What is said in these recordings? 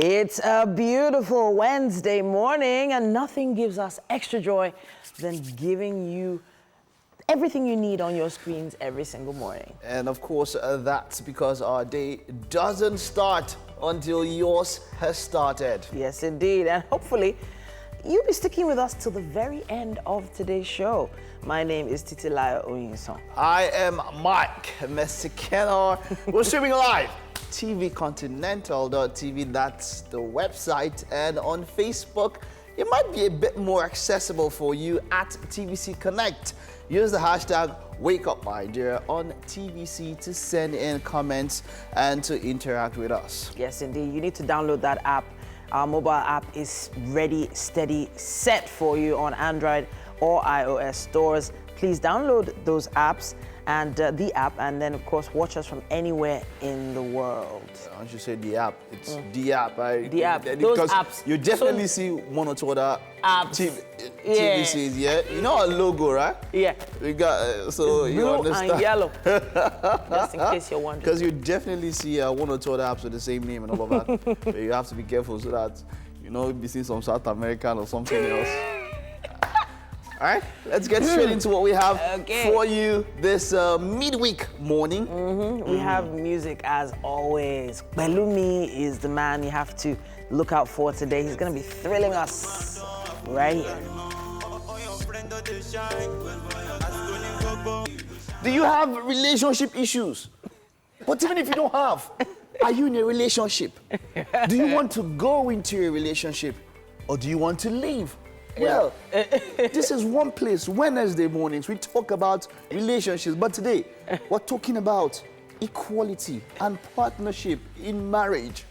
It's a beautiful Wednesday morning, and nothing gives us extra joy than giving you everything you need on your screens every single morning. And of course, that's because our day doesn't start until yours has started. Yes, indeed. And hopefully, you'll be sticking with us till the very end of today's show. My name is Titilayo Oyinson. I am Mike Mesikena. We're streaming live. tvcontinental.tv, that's the website. And on Facebook, it might be a bit more accessible for you at TVC Connect. Use the hashtag WakeUpNigeria on TVC to send in comments and to interact with us. Yes, indeed. You need to download that app. Our mobile app is ready, steady, set for you on Android or iOS stores. Please download those apps and the app, and then of course watch us from anywhere in the world. I should say the app. It's the app. The app. Those because apps. You definitely see one or two other Apps. TVCs. Yeah. You know our logo, right? Yeah. We got so you Blue understand. and yellow. Just in case you're wondering. Because you definitely see one or two other apps with the same name and all of that. But you have to be careful so that you'll be seeing some South American or something else. All right, let's get straight into what we have for you this midweek morning. We have music as always. Belumi is the man you have to look out for today. He's going to be thrilling us right here. Do you have relationship issues? But even if you don't have, are you in a relationship? Do you want to go into a relationship, or do you want to leave? Well, this is one place. Wednesday mornings, we talk about relationships. But today, we're talking about equality and partnership in marriage.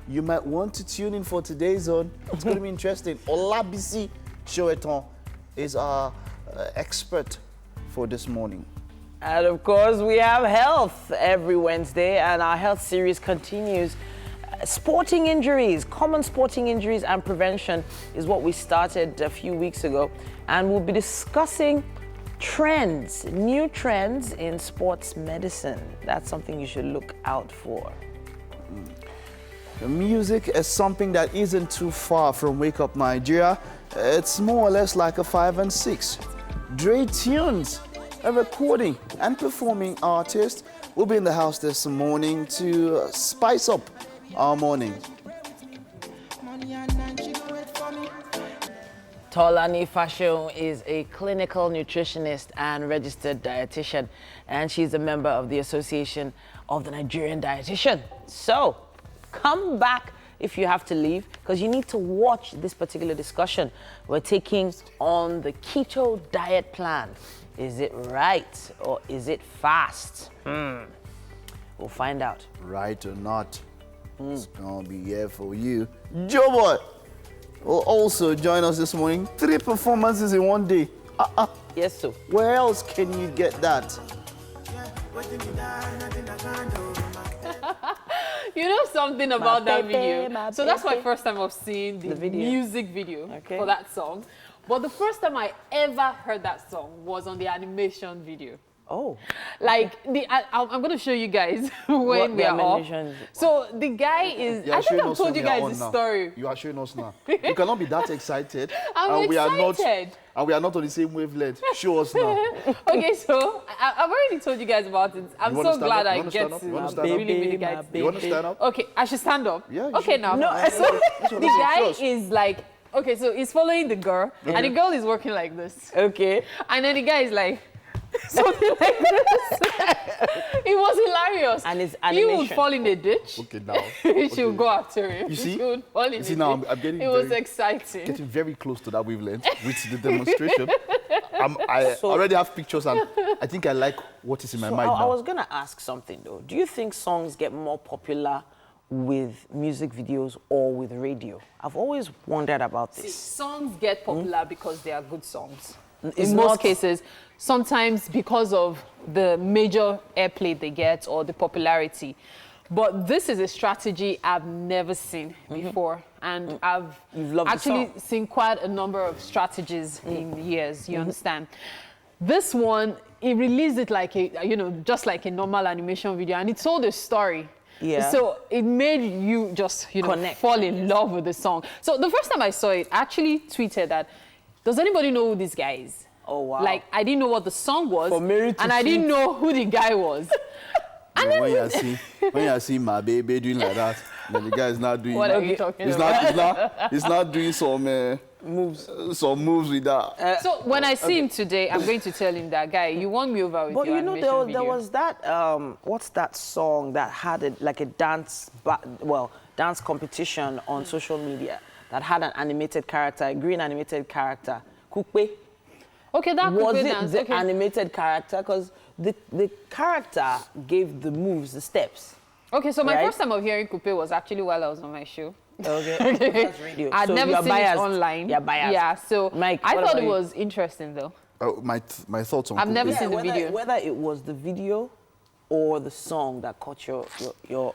You might want to tune in for today's zone. It's going to be interesting. Olabisi Sowetan is our expert for this morning. And of course, we have health every Wednesday, and our health series continues. Sporting injuries, common sporting injuries and prevention is what we started a few weeks ago. And we'll be discussing trends, new trends in sports medicine. That's something you should look out for. The music is something that isn't too far from Wake Up Nigeria. It's more or less like a 5 and 6. Dre Tunes, a recording and performing artist, will be in the house this morning to spice up our morning. Tolani Fashion is a clinical nutritionist and registered dietitian, and she's a member of the Association of the Nigerian Dietitian. So come back if you have to leave, because you need to watch this particular discussion we're taking on the keto diet plan. Is it right or is it fast? We'll find out. Right or not, it's gonna be here for you. Joe Boy will also join us this morning. 3 performances in one day. Yes, sir. Where else can you get that? You know something about that video? So that's my baby. first time of seeing the video. music video for that song. But the first time I ever heard that song was on the animation video. Oh. Like, I'm going to show you guys when we are off. So the guy is, I think I've told you guys the story. You are showing us now. You cannot be that excited. I'm We are excited. we are not on the same wavelength. Show us now. Okay, so I've already told you guys about it. I'm so glad I get to really get You want to stand up? Okay, I should stand up. Yeah, you okay, should. now. No, So the guy is like, okay, so he's following the girl, and the girl is working like this. Okay. And then the guy is like, something like this. It was hilarious. And it's He animation. would fall in the ditch. Okay, now. She would go after him. You see? She would fall in You the see, now ditch. I'm getting It was very- exciting. Getting very close to that wavelength with the demonstration. I already have pictures, and I think I like what is in my So mind I now. was going to ask something though. Do you think songs get more popular with music videos or with radio? I've always wondered about this. Songs get popular because they are good songs. It's In most not- cases, sometimes because of the major airplay they get or the popularity. But this is a strategy I've never seen before. And I've You've loved the actually song. seen quite a number of strategies in years, you understand? This one, it released it like a, just like a normal animation video, and it told a story. Yeah. So it made you just, Connect. fall in love with the song. So the first time I saw it, I actually tweeted that, does anybody know who this guy is? Oh, wow. Like, I didn't know what the song was, For Mary to and I didn't know who the guy was. And then When you see my baby doing like that, then the guy is not doing. What are you talking about? He's not doing some Moves. Some moves with that. So when I see him today, I'm going to tell him that, guy, you won me over with But your you know, animation there video. was that, what's that song that had like a dance competition on social media that had an animated character, a green animated character, Kukwe. Okay, that Was Kukwe it dance. the Okay. animated character? Because the character gave the moves, the steps. Okay, so my Right? first time of hearing Coupe was actually while I was on my show. Okay. That's radio. I'd So never you're seen biased. it online. You're biased. Yeah, so Mike, I what thought about it you? was interesting though. My thoughts on. I've never Coupe. seen the video. Whether it was the video or the song that caught your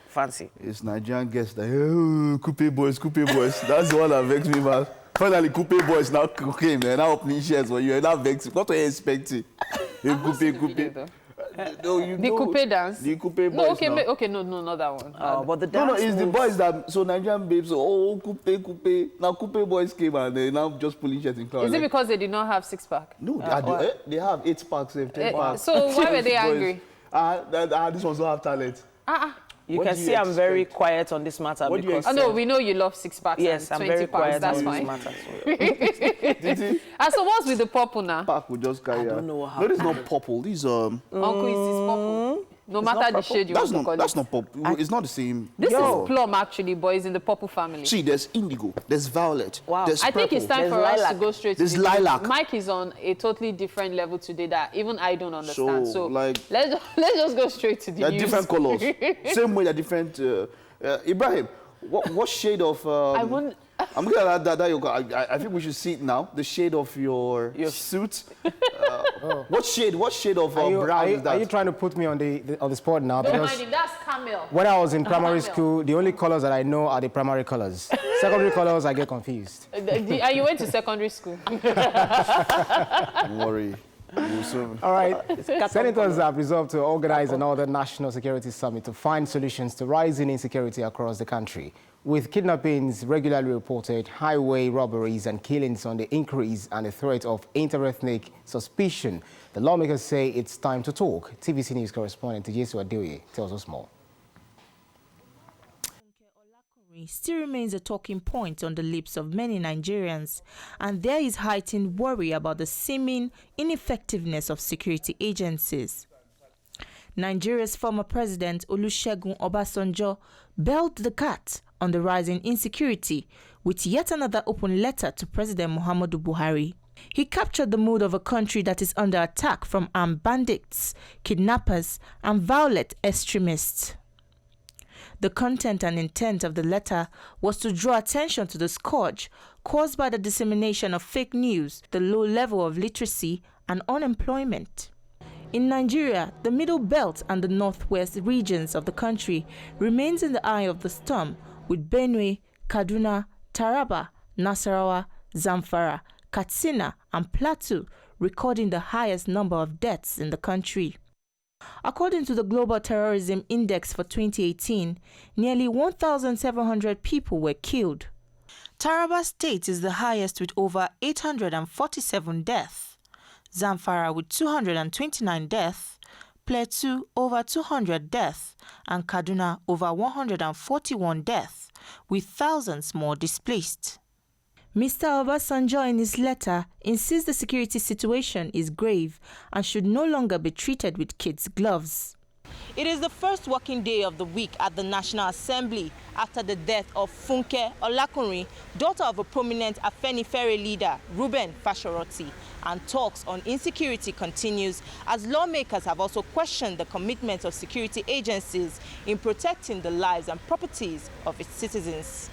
fancy. It's Nigerian guests that, oh, Coupe boys, Coupe boys. That's the one that vexed me, man. Finally, Coupe boys now came. They're now opening shares for you. You're now vexed. What were you expecting? Coupe. No, you The know, Coupe dance? The Coupe boys. No, okay, now. okay, no, not that one. But the No, dance it's the moves- boys that, so Nigerian babes, oh, Coupe. Now Coupe boys came and they now just pulling shirts in crowd. Is it because they did not have six-pack? No, they have 8 packs, 10 packs. So why were they Boys, angry? This ones don't have talent. You What can do you see I'm very expect? quiet on this matter What do you because Oh no, we know you love six-packs yes, and I'm 20 very packs, quiet that's on fine. this matter. Did he? So what's with the purple now? Pack will just carry I don't out. know what No, this is not purple. These Uncle, is this purple? No matter the shade you That's want to call not. That's it. not purple. It's not the same. This Yo. is plum actually, but it's in the purple family. See, there's indigo. There's violet. Wow. There's I think it's purple. time There's for us lilac. to go straight There's to the lilac. Mike is on a totally different level today that even I don't understand. So, So, like- let's just go straight to the They're news. different colors. Same way they're different. Ibrahim, what shade of? I want. I'm looking at that yoga. I think we should see it now. The shade of your suit. What shade of brown is that? Are you trying to put me on the spot now? Don't Because mind him. That's camel. when I was in primary Camel. school, the only colors that I know are the primary colors. Secondary colors, I get confused. And you went to secondary school. Don't worry. We'll soon- All right. Senators have resolved to organize another national security summit to find solutions to rising insecurity across the country. With kidnappings regularly reported, highway robberies and killings on the increase and the threat of inter-ethnic suspicion, the lawmakers say it's time to talk. TVC News correspondent Jesu Adeoye tells us more. Still remains a talking point on the lips of many Nigerians, and there is heightened worry about the seeming ineffectiveness of security agencies. Nigeria's former president Olusegun Obasanjo bailed the cat on the rising insecurity with yet another open letter to President Muhammadu Buhari. He captured the mood of a country that is under attack from armed bandits, kidnappers, and violent extremists. The content and intent of the letter was to draw attention to the scourge caused by the dissemination of fake news, the low level of literacy, and unemployment. In Nigeria, the Middle Belt and the Northwest regions of the country remains in the eye of the storm, with Benue, Kaduna, Taraba, Nasarawa, Zamfara, Katsina, and Plateau recording the highest number of deaths in the country. According to the Global Terrorism Index for 2018, nearly 1,700 people were killed. Taraba State is the highest with over 847 deaths, Zamfara with 229 deaths, Plateau over 200 deaths, and Kaduna over 141 deaths, with thousands more displaced. Mr. Obasanjo in his letter insists the security situation is grave and should no longer be treated with kids' gloves. It is the first working day of the week at the National Assembly after the death of Funke Olakunrin, daughter of a prominent Afenifere leader, Reuben Fashoroti, and talks on insecurity continues as lawmakers have also questioned the commitment of security agencies in protecting the lives and properties of its citizens.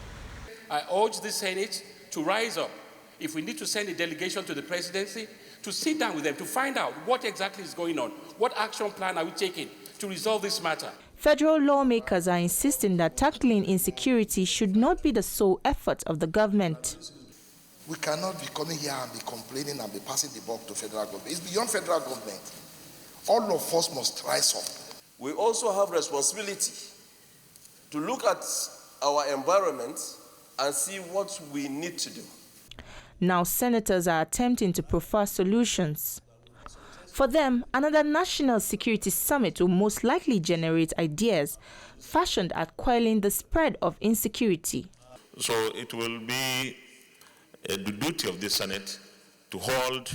I urge the Senate to rise up. If we need to send a delegation to the presidency, to sit down with them, to find out what exactly is going on, what action plan are we taking to resolve this matter. Federal lawmakers are insisting that tackling insecurity should not be the sole effort of the government. We cannot be coming here and be complaining and be passing the buck to federal government. It's beyond federal government. All of us must rise up. We also have responsibility to look at our environment and see what we need to do. Now senators are attempting to proffer solutions. For them, another national security summit will most likely generate ideas fashioned at quelling the spread of insecurity. So it will be the duty of the Senate to hold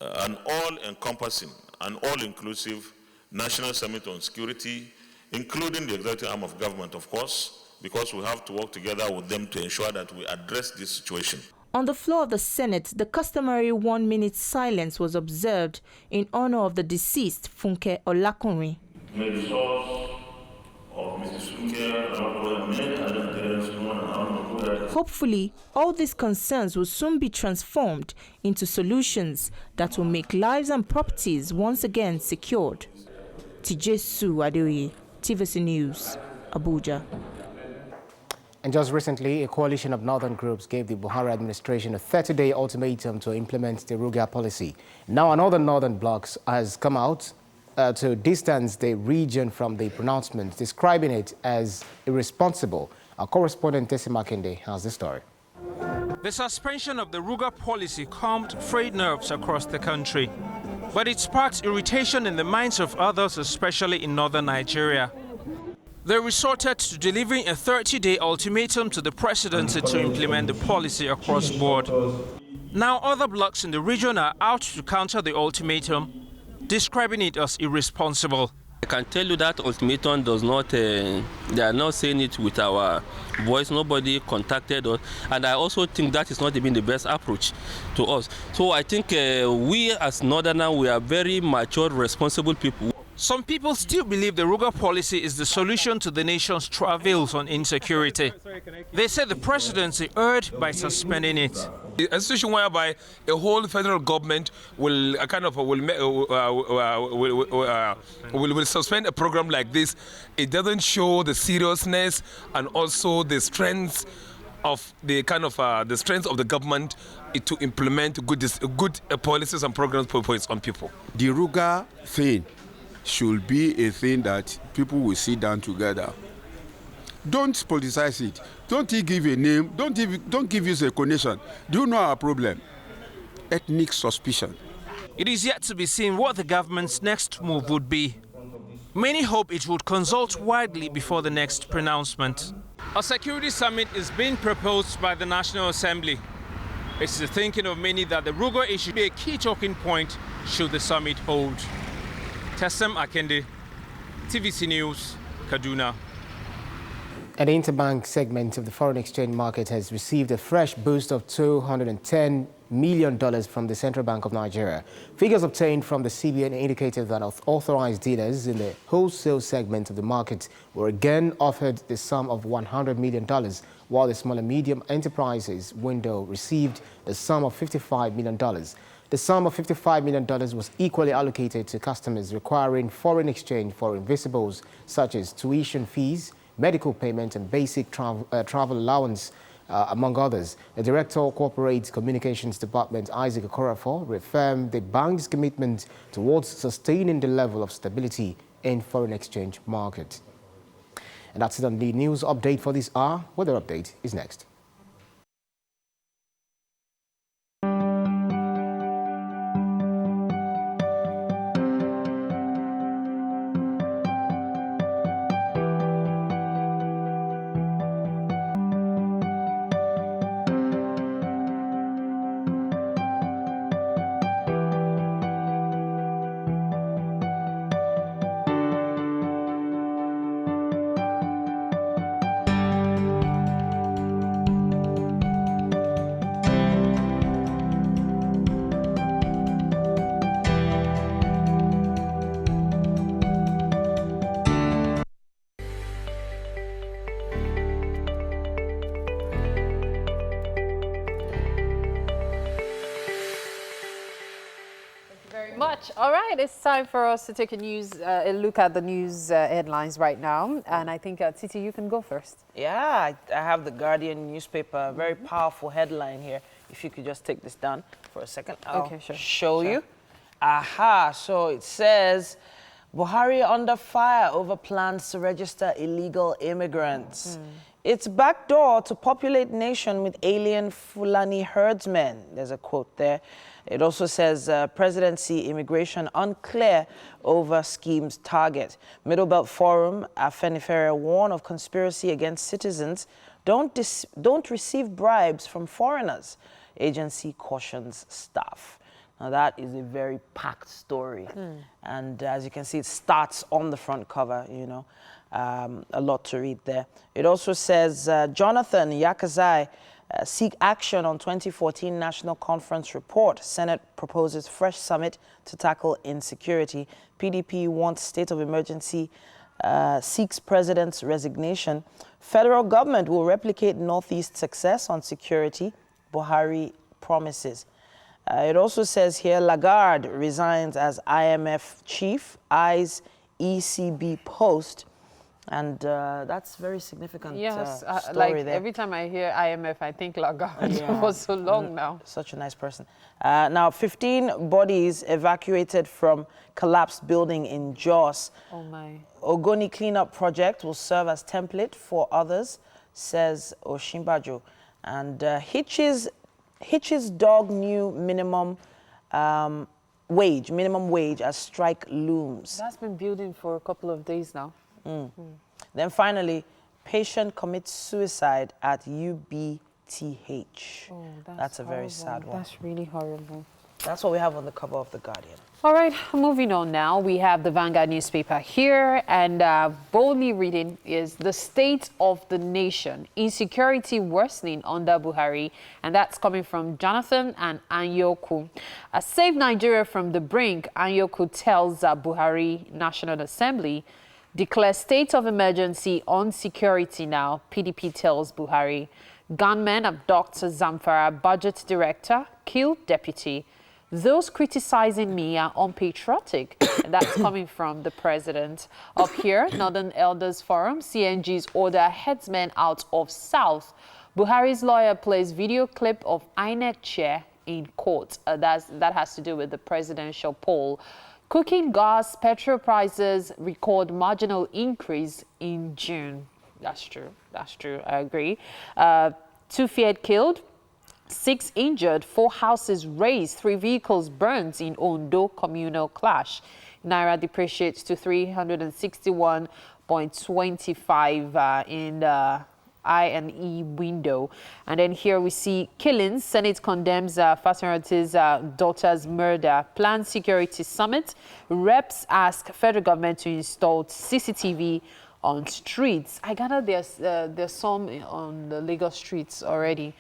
an all-encompassing and all-inclusive national summit on security, including the executive arm of government, of course, because we have to work together with them to ensure that we address this situation. On the floor of the Senate, the customary 1-minute silence was observed in honor of the deceased Funke Olakunrin. May the source of Mrs. Funke Hopefully, all these concerns will soon be transformed into solutions that will make lives and properties once again secured. Tijesu Adeoye, TVC News, Abuja. And just recently, a coalition of northern groups gave the Buhari administration a 30-day ultimatum to implement the Ruga policy. Now another northern bloc has come out to distance the region from the pronouncement, describing it as irresponsible. Our correspondent Tessy Makinde has the story. The suspension of the Ruga policy calmed frayed nerves across the country, but it sparked irritation in the minds of others, especially in northern Nigeria. They resorted to delivering a 30-day ultimatum to the presidency to implement the policy across board. Now other blocs in the region are out to counter the ultimatum, describing it as irresponsible. I can tell you that ultimatum does not, they are not saying it with our voice. Nobody contacted us. And I also think that is not even the best approach to us. So I think we as Northerners, we are very mature, responsible people. Some people still believe the Ruga policy is the solution to the nation's travails on insecurity. They say the presidency erred by suspending it. A situation whereby a whole federal government will will suspend a program like this, it doesn't show the seriousness and also the strength of the the strength of the government to implement good policies and programs on people. The Ruga thing should be a thing that people will sit down together. Don't politicize it. Don't give a name. Don't give us a connection. Do you know our problem? Ethnic suspicion. It is yet to be seen what the government's next move would be. Many hope it would consult widely before the next pronouncement. A security summit is being proposed by the National Assembly. It's the thinking of many that the Ruga issue be a key talking point should the summit hold. Tessem Akende, TVC News, Kaduna. An interbank segment of the foreign exchange market has received a fresh boost of $210 million from the Central Bank of Nigeria. Figures obtained from the CBN indicated that authorized dealers in the wholesale segment of the market were again offered the sum of $100 million, while the small and medium enterprises window received a sum of $55 million. The sum of $55 million was equally allocated to customers requiring foreign exchange for invisibles such as tuition fees, medical payment and basic travel allowance, among others. The Director of Corporate Communications Department, Isaac Okorafor, reaffirmed the bank's commitment towards sustaining the level of stability in foreign exchange market. And that's it on the news update for this hour. Weather update is next. Much. All right, it's time for us to take a look at the news headlines right now. And I think, Titi, you can go first. Yeah, I have the Guardian newspaper, a very powerful headline here. If you could just take this down for a second, I'll Okay, sure. show you. Aha, so it says, Buhari under fire over plans to register illegal immigrants. It's backdoor to populate nation with alien Fulani herdsmen. There's a quote there. It also says presidency immigration unclear over scheme's target. Middle Belt Forum, Afenifere warn of conspiracy against citizens. Don't receive bribes from foreigners. Agency cautions staff. Now that is a very packed story. And as you can see, it starts on the front cover, you know. A lot to read there. It also says Jonathan Yakazai seek action on 2014 National Conference report. Senate proposes fresh summit to tackle insecurity. PDP wants state of emergency, seeks president's resignation. Federal government will replicate Northeast success on security. Buhari promises. It also says here Lagarde resigns as IMF chief, eyes ECB post. And that's very significant story like there. every time I hear IMF, I think Lagarde for so long now. Such a nice person. Now, 15 bodies evacuated from collapsed building in Jos. Oh my. Ogoni cleanup project will serve as template for others, says Oshimbajo. And Hitch's dog new minimum wage as strike looms. That's been building for a couple of days now. Then finally, patient commits suicide at UBTH. Oh, that's a very sad one. That's really horrible. That's what we have on the cover of The Guardian. All right, moving on now. We have the Vanguard newspaper here, and boldly reading is the state of the nation. Insecurity worsening under Buhari, and that's coming from Jonathan and Anyoku. Save Nigeria from the brink, Anyoku tells Buhari National Assembly. Declare state of emergency on security now, PDP tells Buhari. Gunmen abduct Zamfara budget director, kill deputy. Those criticizing me are unpatriotic. And that's coming from the president. Up here, Northern Elders Forum, CNG's order headsmen out of South. Buhari's lawyer plays video clip of INEC chair in court. That has to do with the presidential poll. Cooking gas, petrol prices record marginal increase in June. That's true. That's true. I agree. 2 Fiat killed, 6 injured, 4 houses razed, 3 vehicles burned in Ondo communal clash. Naira depreciates to 361.25 in the I&E window. And then here we see killings. Senate condemns Fasanati's daughter's murder. Planned security summit. Reps ask federal government to install CCTV on streets. I gather there's some on the Lagos streets already,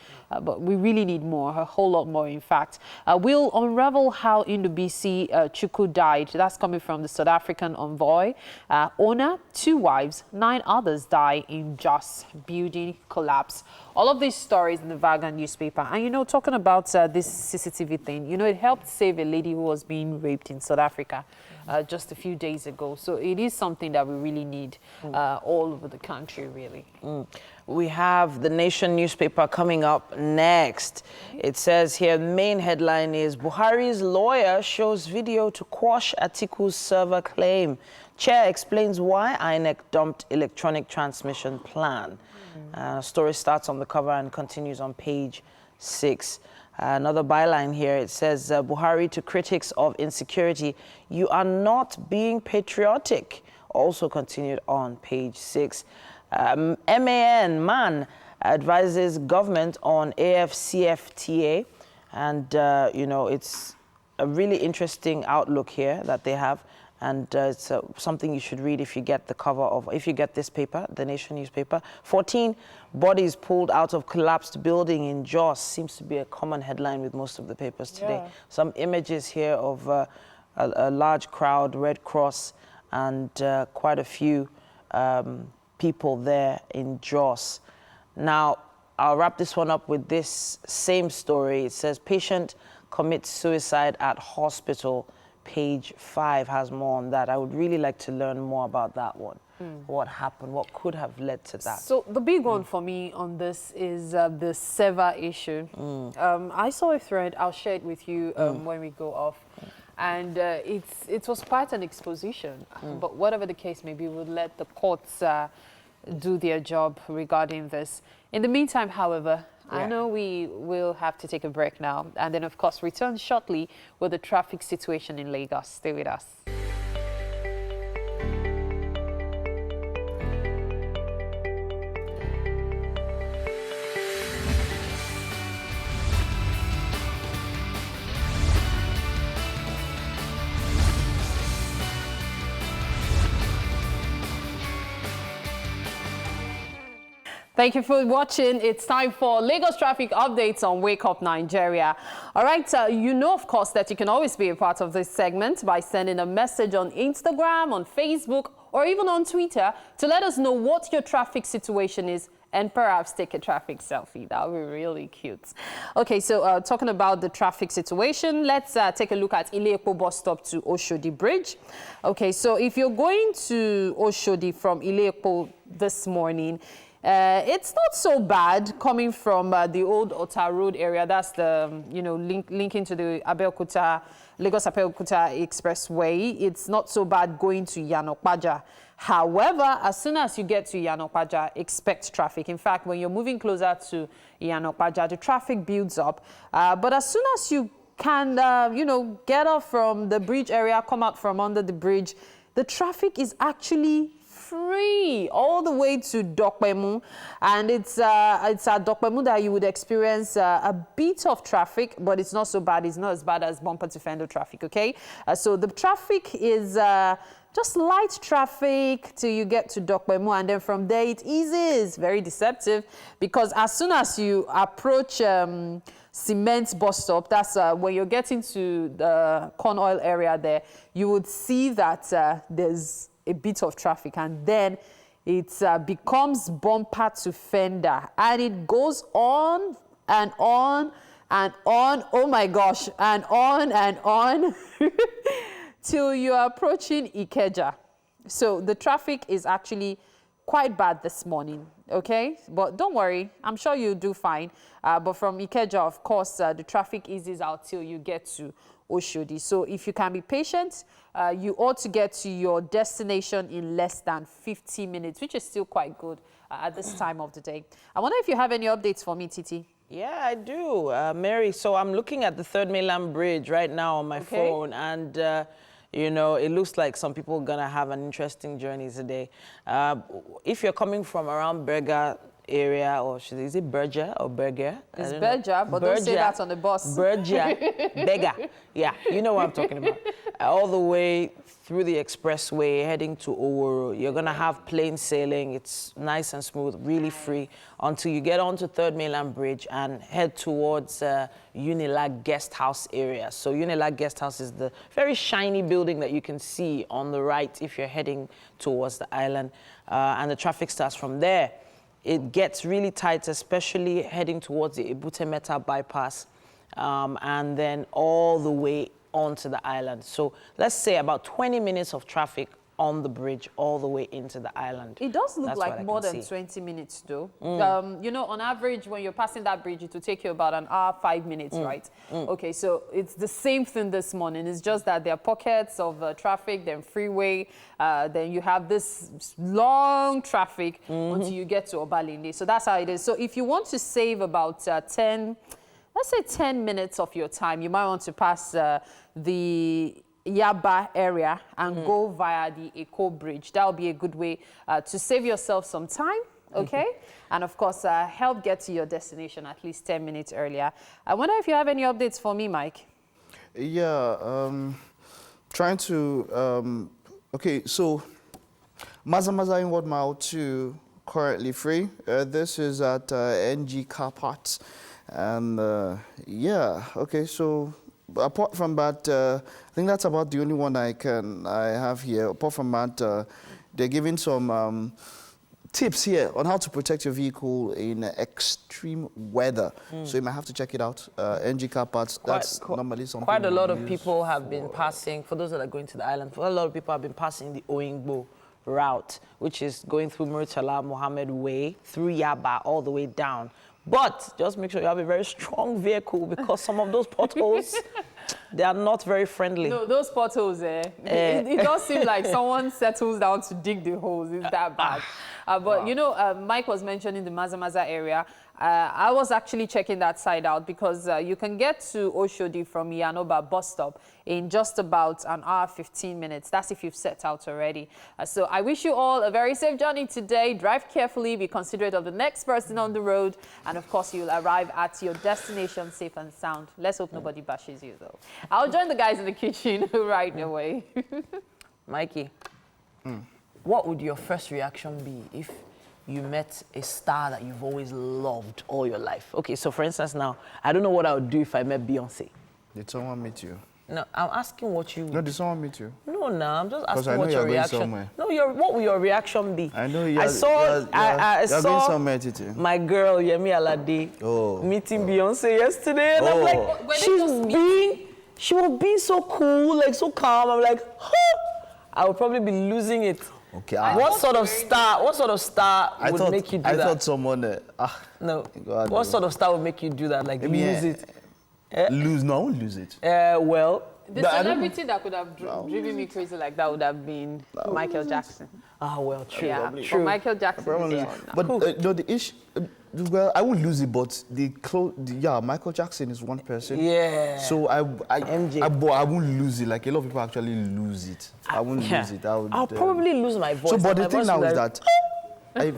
but we really need more, a whole lot more, in fact. We'll unravel how Ndubisi Chukwu died. That's coming from the South African envoy. Owner, 2 wives, 9 others die in Jos building collapse. All of these stories in the Vanguard newspaper. And, you know, talking about this CCTV thing, you know, it helped save a lady who was being raped in South Africa just a few days ago. So it is something that we really need all over the country, really. We have the Nation newspaper coming up next. It says here, main headline is Buhari's lawyer shows video to quash Atiku's server claim. Chair explains why INEC dumped electronic transmission plan. Story starts on the cover and continues on page 6. Another byline here, it says, Buhari to critics of insecurity, you are not being patriotic. Also continued on page 6. MAN advises government on AFCFTA. And, you know, it's a really interesting outlook here that they have. And it's something you should read if you get the cover of, if you get this paper, the Nation newspaper. 14 bodies pulled out of collapsed building in Jos seems to be a common headline with most of the papers today. Yeah. Some images here of a large crowd, Red Cross, and quite a few people there in Jos. Now, I'll wrap this one up with this same story. It says, patient commits suicide at hospital. Page 5 has more on that. I would really like to learn more about that one. What happened? What could have led to that? So the big one for me on this is the SEVA issue. I saw a thread. I'll share it with you when we go off. And it was quite an exposition. But whatever the case may be, we'll let the courts do their job regarding this. In the meantime, however, I know we will have to take a break now. And then, of course, return shortly with the traffic situation in Lagos. Stay with us. Thank you for watching. It's time for Lagos traffic updates on Wake Up Nigeria. All right, you know, of course, that you can always be a part of this segment by sending a message on Instagram, on Facebook, or even on Twitter to let us know what your traffic situation is and perhaps take a traffic selfie. That would be really cute. Okay, so talking about the traffic situation, let's take a look at Ile-Epo bus stop to Oshodi Bridge. Okay, so if you're going to Oshodi from Ile-Epo this morning, it's not so bad coming from the old Ota Road area. That's the, linking to the Lagos-Abeokuta Expressway. It's not so bad going to Iyanokpaja. However, as soon as you get to Iyanokpaja, expect traffic. In fact, when you're moving closer to Iyanokpaja, the traffic builds up. But as soon as you can, get off from the bridge area, come out from under the bridge, the traffic is actually free all the way to Dokpemu, and it's at Dokpemu that you would experience a bit of traffic, but it's not so bad. It's not as bad as bumper to fender traffic. Okay, so the traffic is just light traffic till you get to Dokpemu, and then from there it eases. Very deceptive, because as soon as you approach Cement bus stop, that's when you're getting to the corn oil area there, you would see that there's a bit of traffic, and then it becomes bumper to fender, and it goes on and on and on, oh my gosh, and on till you're approaching Ikeja. So the traffic is actually quite bad this morning, okay? But don't worry, I'm sure you'll do fine. But from Ikeja, of course, the traffic eases out till you get to Oshodi. So if you can be patient, you ought to get to your destination in less than 50 minutes, which is still quite good at this time of the day. I wonder if you have any updates for me, Titi. Yeah, I do, Mary. So I'm looking at the Third Mainland Bridge right now on my phone, and it looks like some people are going to have an interesting journey today. If you're coming from around Berger area, or is it Berger or Berger? It's Berger, but don't say that on the bus. Berger, Berger. Yeah, you know what I'm talking about. All the way through the expressway heading to Oworo, you're going to have plain sailing. It's nice and smooth, really free, until you get onto Third Mainland Bridge and head towards Unilag Guest House area. So Unilag Guest House is the very shiny building that you can see on the right if you're heading towards the island. And the traffic starts from there. It gets really tight, especially heading towards the Ebute Metta bypass, and then all the way onto the island. So let's say about 20 minutes of traffic on the bridge all the way into the island. It does look like more than 20 minutes, though. On average, when you're passing that bridge, it will take you about an hour, 5 minutes, right? Okay, so it's the same thing this morning. It's just that there are pockets of traffic, then freeway, then you have this long traffic until you get to Obalinde. So that's how it is. So if you want to save about 10 minutes of your time, you might want to pass the Yaba area and go via the Eco Bridge. That will be a good way to save yourself some time, okay? And of course, help get to your destination at least 10 minutes earlier. I wonder if you have any updates for me, Mike? Yeah, trying to, okay, so Maza in Ward Mile 2 currently free. This is at NG Car Parts. And yeah, okay, so apart from that, I think that's about the only one I have here. Apart from that, they're giving some tips here on how to protect your vehicle in extreme weather. So you might have to check it out. NG Car Parts, that's normally something. Quite a lot of people have been passing, for those that are going to the island, a lot of people have been passing the Oyingbo route, which is going through Murtala Mohammed Way, through Yaba, all the way down. But just make sure you have a very strong vehicle, because some of those potholes They are not very friendly. No, those potholes, it does seem like someone settles down to dig the holes. It's that bad. But, you know, Mike was mentioning the Maza area. I was actually checking that side out because you can get to Oshodi from Yanoba bus stop in just about an hour, 15 minutes. That's if you've set out already. So I wish you all a very safe journey today. Drive carefully, be considerate of the next person on the road. And of course, you'll arrive at your destination safe and sound. Let's hope nobody bashes you, though. I'll join the guys in the kitchen right away. Mikey, what would your first reaction be if you met a star that you've always loved all your life? Okay, so for instance now, I don't know what I would do if I met Beyonce. Did someone meet you? No, I'm asking what you... No, did someone meet you? No, I'm just Because I asking know what your you're going reaction... somewhere. No, what will your reaction be? I know you're, I saw you're going somewhere, Titi. my girl, Yemi Alade, meeting Beyonce yesterday, and I'm like, she was being so cool, like so calm. I'm like, I would probably be losing it. Okay. What sort of star would make you do that? I thought someone... no. What sort of star would make you do that? Like, lose it? Lose? No, I won't lose it. Well... The celebrity that could have driven me crazy like that would have been Michael Jackson. Ah, well, true. Yeah, true. Michael Jackson. But no, the issue... well, I won't lose it, but Michael Jackson is one person. Yeah. So I won't lose it. Like a lot of people actually lose it. I won't lose it. I'll probably lose my voice. So, but the thing now is that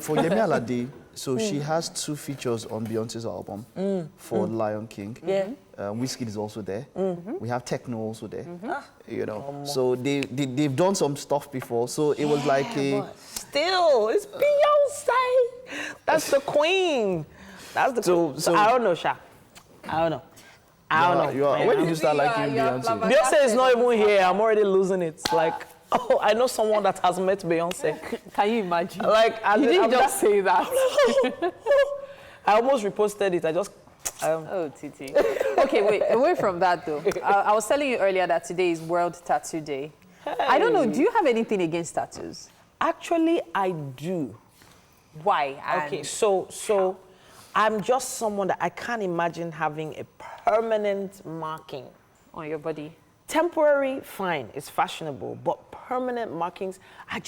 for Yemi Alade, so she has 2 features on Beyonce's album for Lion King. Yeah. Wizkid is also there. We have Techno also there. You know, so they've done some stuff before. So it was like a... Still, it's Beyonce. That's the queen. That's the queen. So I don't know, Sha. I don't know. When did you start liking Beyonce? Beyonce is not even here. I'm already losing it. Like, oh, I know someone that has met Beyonce. Can you imagine? Like, you didn't just say that. I almost reposted it. I just... oh, Titi. Okay, wait. Away from that, though. I was telling you earlier that today is World Tattoo Day. Hey. I don't know. Do you have anything against tattoos? Actually, I do. Why? Okay, so I'm just someone that I can't imagine having a permanent marking on your body. Temporary, fine, it's fashionable, but permanent markings, I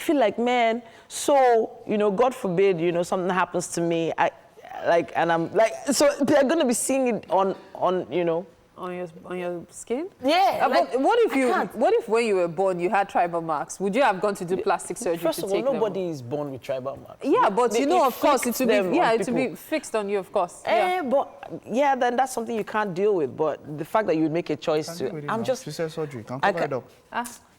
feel like, man, so, you know, God forbid, you know, something happens to me, and I'm like, so they're gonna be seeing it on you know, on your skin. Yeah. But what if when you were born you had tribal marks? Would you have gone to do plastic surgery? First of all, nobody is born with tribal marks. Yeah, but you know, of course, it will be fixed on you, of course. Then that's something you can't deal with. But the fact that you would make a choice She said surgery. Can cover it up.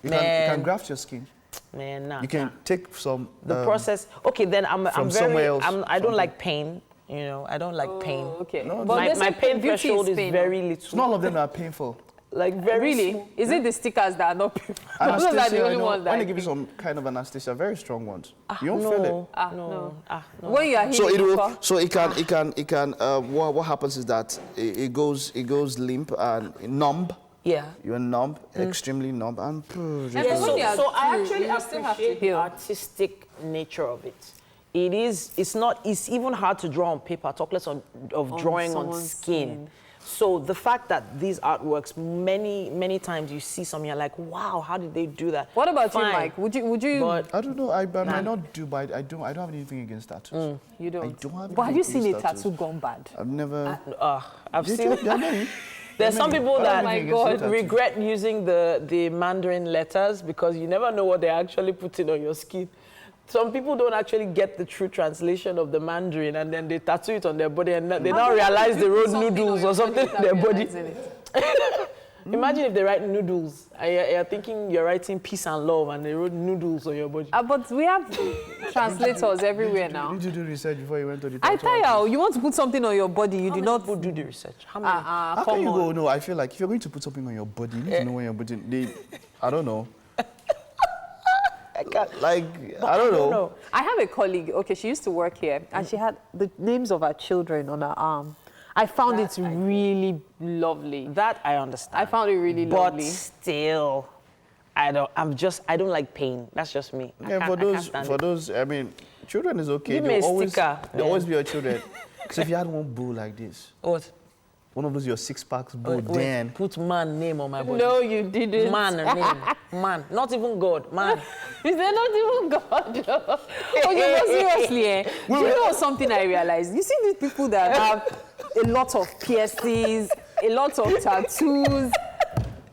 You can graft your skin. Man, nah. You can take some. The process. Okay, then I'm somewhere else. I don't like pain. You know, I don't like pain. Okay. No, my pain threshold is very little. None of them are painful. Like very small. Is it the stickers that are not painful? Those are the only ones that. When they give you some kind of anesthesia, very strong ones. You don't feel it. No. When you are healing, so it can. What happens is that it goes limp and numb. Yeah. You're numb, extremely numb, and so I actually appreciate the artistic nature of it. It's even hard to draw on paper, talk less of drawing on skin. So the fact that these artworks, many times you see something, you're like, wow, how did they do that? What about you, Mike? Would you? But I don't know. I might not do, but I don't have anything against tattoos. You don't. I don't have. But have you seen a tattoo gone bad? I've never. I've seen. There's some people that regret using the Mandarin letters because you never know what they're actually putting on your skin. Some people don't actually get the true translation of the Mandarin and then they tattoo it on their body and they now realize they wrote noodles or something in their body. Imagine if they write noodles and you're thinking you're writing peace and love and they wrote noodles on your body. But we have translators everywhere now. Did you do research before you went to the I tell you want to put something on your body, you do not do the research. How can you go? No, I feel like if you're going to put something on your body, you need to know when you're putting I don't know. I don't know. I have a colleague, okay, she used to work here, and she had the names of her children on her arm. I found it really lovely. That I understand. I found it really lovely. But still, I don't like pain. That's just me. Yeah, for those, I mean, children is okay. Give me a sticker. They'll always be your children. Because if you had one boo like this. What? One of those your six-packs, but Wait, Dan. put man name on my body. No, you didn't. Man name. Man. Not even God. Man. Is there not even God? Okay, but seriously, do you know something I realized? You see these people that have a lot of piercings, a lot of tattoos.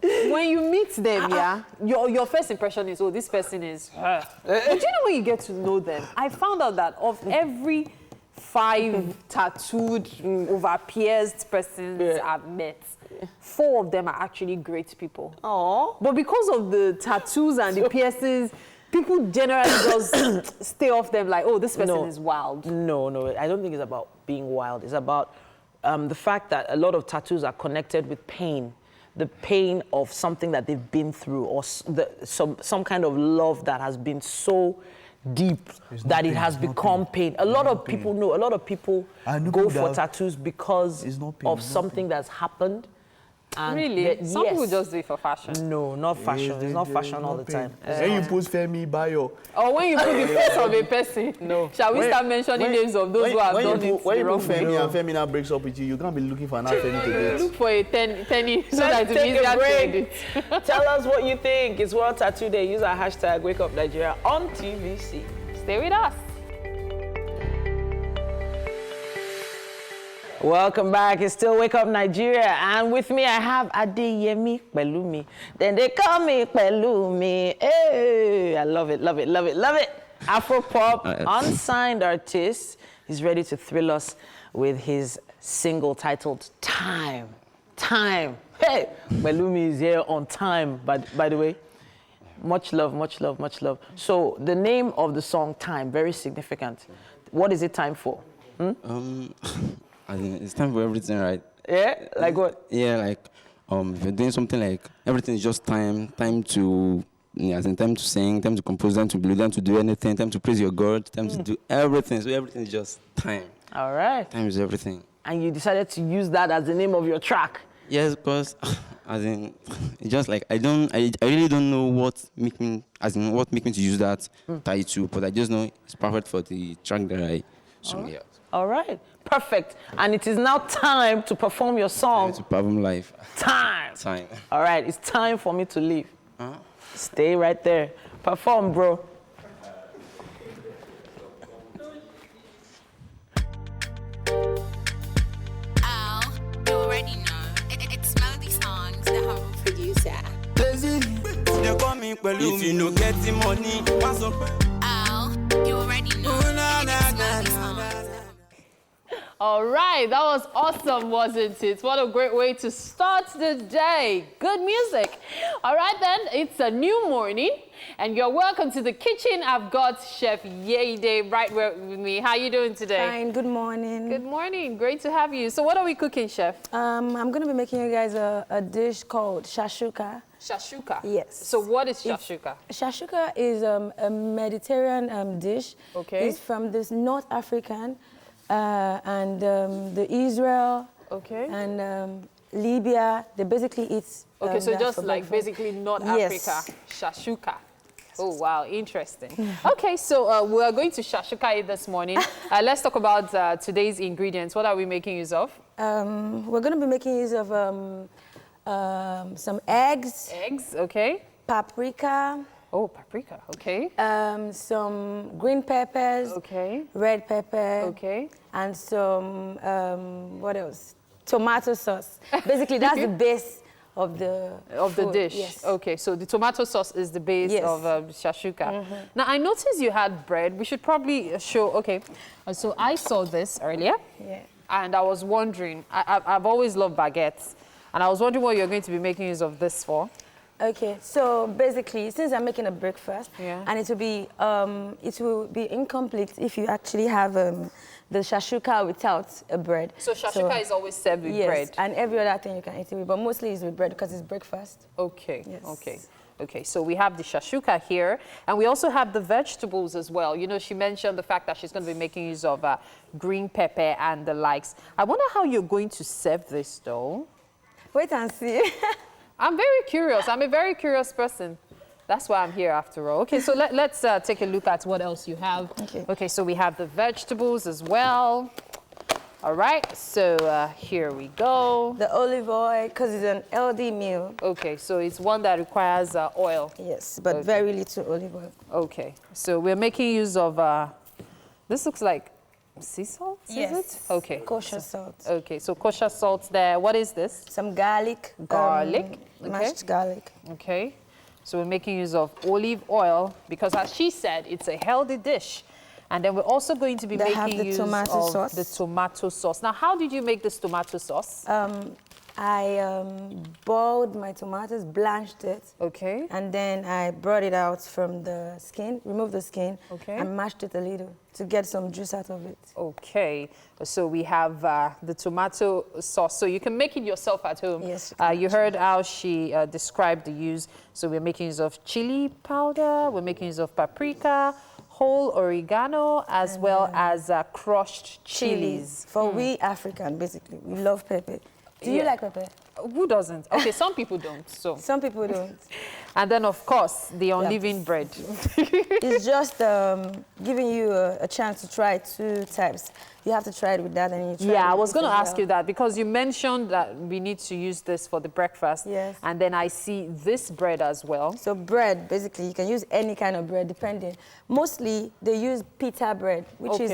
When you meet them, yeah, your first impression is, oh, this person is her. But you know when you get to know them, I found out that of every 5 tattooed, over-pierced persons I've met, 4 of them are actually great people. Oh. But because of the tattoos and the piercings, people generally just stay off them like, oh, this person is wild. No, I don't think it's about being wild. It's about the fact that a lot of tattoos are connected with pain. The pain of something that they've been through, or some kind of love that has been so deep that it has become pain. A lot of people know, a lot of people go for tattoos because of something that's happened. And really? Some people just do it for fashion. No, not fashion. It's not fashion all the time. When you put Femi Bayo. Or when you put the face of a person. No. Shall we start mentioning names of those who have done it? When you put Femi and Femi now breaks up with you, you're going to be looking for another Femi to date. Look for a penny so that Let's it's take easier a to break. edit. Tell us what you think. It's World Tattoo Day. Use our hashtag #WakeUpNigeria on TVC. Stay with us. Welcome back. It's still Wake Up Nigeria, and with me I have Adeyemi Pelumi. Then they call me Pelumi. Hey, I love it, love it, love it, love it. Afro-pop, unsigned artist. He's ready to thrill us with his single titled Time. Time. Hey, Pelumi is here on time, by the way. Much love, much love, much love. So the name of the song, Time, very significant. What is it time for? I think it's time for everything, right? Yeah? Like what? Yeah, like if you're doing something like everything is just time to time to sing, time to compose, time to blow, time to do anything, time to praise your God, time to do everything. So everything is just time. All right. Time is everything. And you decided to use that as the name of your track? Yes, because it's just like I really don't know what make me to use that title, but I just know it's perfect for the track that I sung. Yeah. All right. Perfect. And it is now time to perform your song. Time to perform live. Time. Time. All right. It's time for me to leave. Stay right there. Perform, bro. You already know. It's Melody Songs, the humble producer. If you no get the money, what's up? You already know. It's Melody Songs. All right, that was awesome, wasn't it? What a great way to start the day. Good music. All right, then, it's a new morning, and you're welcome to the kitchen. I've got Chef Yede right with me. How are you doing today? Fine, good morning. Good morning, great to have you. So what are we cooking, Chef? I'm going to be making you guys a dish called shashuka. Shashuka? Yes. So what is shashuka? Shashuka is a Mediterranean dish. Okay. It's from this North African and the Israel and Libya. They basically eat Okay, so that just for like breakfast. basically North Yes. Africa, shashuka. Oh, wow, interesting. Okay, so we are going to shashuka it this morning. Let's talk about today's ingredients. What are we making use of? We're going to be making use of some eggs. Eggs, okay. Paprika. Oh, paprika, okay. Some green peppers. Okay. Red pepper. Okay. And some, what else? Tomato sauce. Basically, that's the base of the food. dish. Yes. Okay, so the tomato sauce is the base Yes. of shashuka. Now, I noticed you had bread. We should probably show, okay. So I saw this earlier. Yeah. And I was wondering, I've always loved baguettes. And I was wondering what you're going to be making use of this for. Okay, so basically, since I'm making a breakfast, and it will be incomplete if you actually have the shashuka without a bread. So shashuka is always served with bread? Yes, and every other thing you can eat it with, but mostly it's with bread because it's breakfast. Okay, Yes. okay. Okay, so we have the shashuka here, and we also have the vegetables as well. You know, she mentioned the fact that she's going to be making use of green pepper and the likes. I wonder how you're going to serve this, though. Wait and see. I'm very curious. I'm a very curious person. That's why I'm here after all. Okay, so let's take a look at what else you have. Okay, so we have the vegetables as well. All right, so here we go. The olive oil, because it's an LD meal. Okay, so it's one that requires oil. Yes, but very little olive oil. Okay, so we're making use of, this looks like sea salt, Yes. is it? Okay. Kosher salt. Okay, so kosher salt there. What is this? Some garlic. Garlic. Mashed garlic. Okay, so we're making use of olive oil because, as she said, it's a healthy dish. And then we're also going to be making use of the tomato sauce. Now, how did you make this tomato sauce? I boiled my tomatoes, blanched it. Okay. And then I brought it out from the skin, removed the skin, and mashed it a little to get some juice out of it. Okay, so we have the tomato sauce. So you can make it yourself at home. Yes. You heard how she described the use. So we're making use of chili powder, we're making use of paprika, whole oregano, as well as crushed chilies. For we African, basically, we love pepper. Do you like pepper? Who doesn't? Okay, some people don't. So some people don't. And then, of course, the unleavened bread. It's just giving you a chance to try 2 types. You have to try it with that, and you try. Yeah, I was going to ask you that because you mentioned that we need to use this for the breakfast. Yes. And then I see this bread as well. So bread, basically, you can use any kind of bread, depending. Mostly, they use pita bread, which is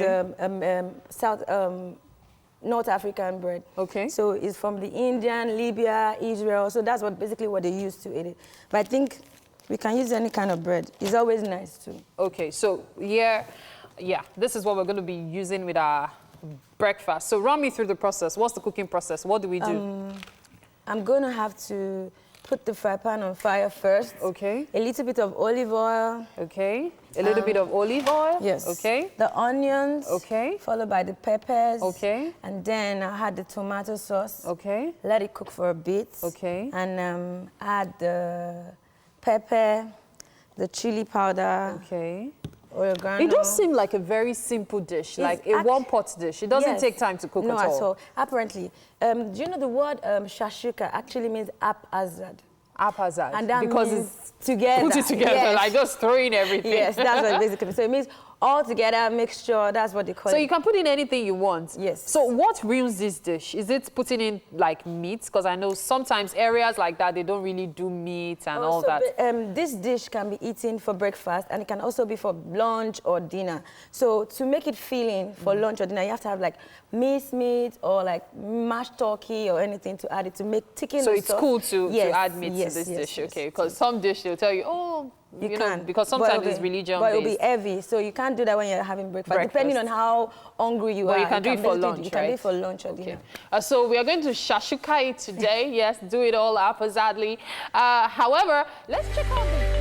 North African bread. Okay. So it's from the Indian, Libya, Israel. So that's basically what they use to eat it. But I think we can use any kind of bread. It's always nice too. Okay, so yeah, this is what we're going to be using with our breakfast. So run me through the process. What's the cooking process? What do we do? I'm going to have to put the fry pan on fire first. Okay. A little bit of olive oil. Okay. A little bit of olive oil. Yes. Okay. The onions. Okay. Followed by the peppers. Okay. And then I had the tomato sauce. Okay. Let it cook for a bit. Okay. And add the pepper, the chili powder. Okay. Oregano. It does seem like a very simple dish, like a one-pot dish. It doesn't take time to cook at all. No, at all. Apparently. Do you know the word shashuka actually means haphazard? Haphazard. And that because means it's together. Put it together, yes. like just throwing everything. Yes, that's what it basically means. So it means all together, mixture, that's what they call it. So you can put in anything you want? Yes. So what ruins this dish? Is it putting in like meat? Because I know sometimes areas like that, they don't really do meat and all that. This dish can be eaten for breakfast and it can also be for lunch or dinner. So to make it filling for lunch or dinner, you have to have like minced meat or like mashed turkey or anything to add it to make thicken So the it's sauce. cool to add meat yes, to this yes, dish, yes, okay? Because some dish they'll tell you, oh, you know, because But sometimes it'll it's be- religion But it'll be based. heavy, so you can't do that when you're having breakfast. Depending on how hungry you But are. you can do it for basically- lunch, You can do right? it for lunch or dinner. So we are going to shashuka it today. Yes, do it all haphazardly. However, let's check out the...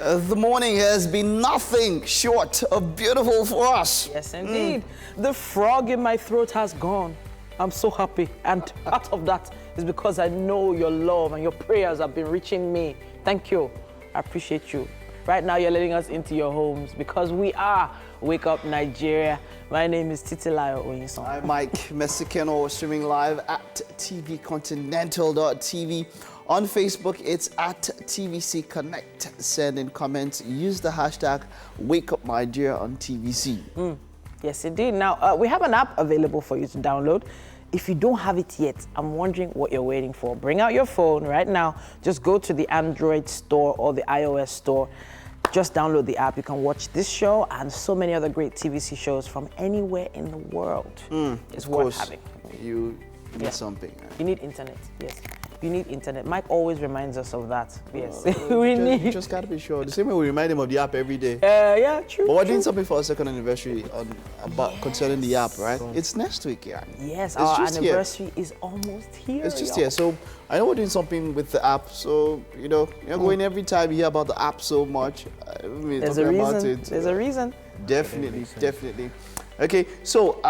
The morning has been nothing short of beautiful for us. Yes, indeed. The frog in my throat has gone. I'm so happy. And part of that is because I know your love and your prayers have been reaching me. Thank you. I appreciate you. Right now, you're letting us into your homes because we are Wake Up Nigeria. My name is Titilayo Oyinson. I'm Mike Mexicano, streaming live at tvcontinental.tv. On Facebook, it's at TVC Connect. Send in comments. Use the hashtag WakeUpNigeria on TVC. Yes, indeed. Now, we have an app available for you to download. If you don't have it yet, I'm wondering what you're waiting for. Bring out your phone right now. Just go to the Android store or the iOS store. Just download the app. You can watch this show and so many other great TVC shows from anywhere in the world. It's worth having. You need something. You need internet, yes. You need internet. Mike always reminds us of that. Yes, You just gotta be sure. The same way we remind him of the app every day. Yeah, true. But we're doing something for our second anniversary concerning the app, right? It's next week, yeah. Yes, It's our just anniversary is almost here. It's just y'all. here. So I know we're doing something with the app. So, you're going every time you hear about the app so much. There's a reason. There's a reason. Definitely, definitely. Okay, so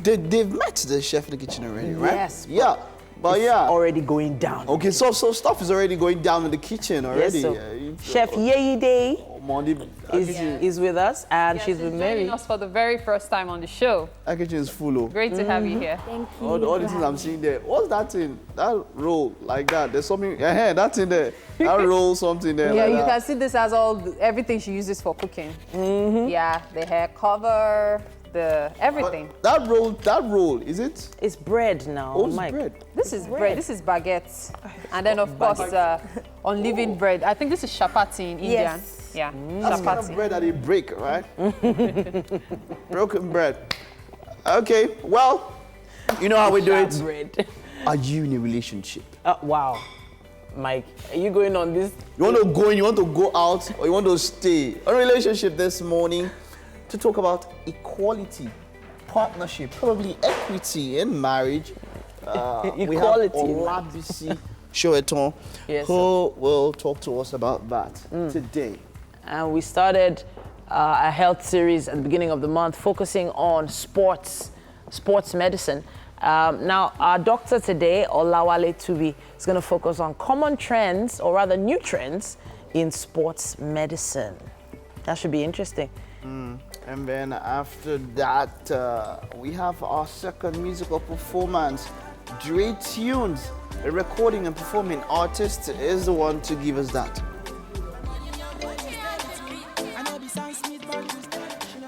they've met the chef in the kitchen already, right? Yes. Yeah. But it's yeah, already going down. okay, so stuff is already going down in the kitchen already. Yes, so Chef Yeide is with us, and she's with Mary. Joining us for the very first time on the show. That kitchen is full of. Great to have you here. Thank you. All the things I'm seeing there. What's that thing? That roll like that. There's something. That's in there. That roll something there. Yeah, like you that. can see this as everything she uses for cooking. Yeah, the hair cover, everything. That roll, is it? It's bread now, Oh, it's Mike. bread. This is bread. This is baguette, and then of course unleavened bread. I think this is chapati in India. Yes. Yeah, That's the kind of bread that they break, right? Broken bread. Okay, well, you know how we do it. Bread. Are you in a relationship? Wow. Mike, are you going on this? You want to go in, you want to go out, or you want to stay? A relationship this morning to talk about equality, partnership, probably equity in marriage. Equality. We have Olabisi Sowetan, Yes, who will talk to us about that today. And we started a health series at the beginning of the month focusing on sports medicine. Now, our doctor today, Olawale Tubi, is going to focus on common trends, or rather new trends, in sports medicine. That should be interesting. And then after that, we have our second musical performance. Dre Tunes, a recording and performing artist, is the one to give us that.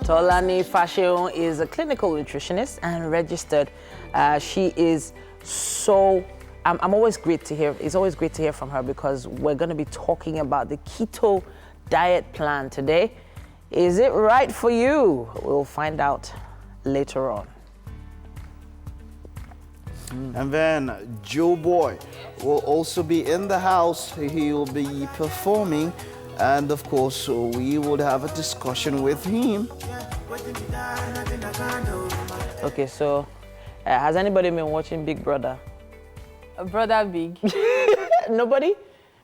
Tolani Fashion is a clinical nutritionist and registered. She is so, I'm always great to hear, it's always great to hear from her because we're going to be talking about the keto diet plan today. Is it right for you? We'll find out later on. And then Joe Boy will also be in the house. He will be performing. And of course, we would have a discussion with him. Okay, so has anybody been watching Big Brother? Brother Big. Nobody?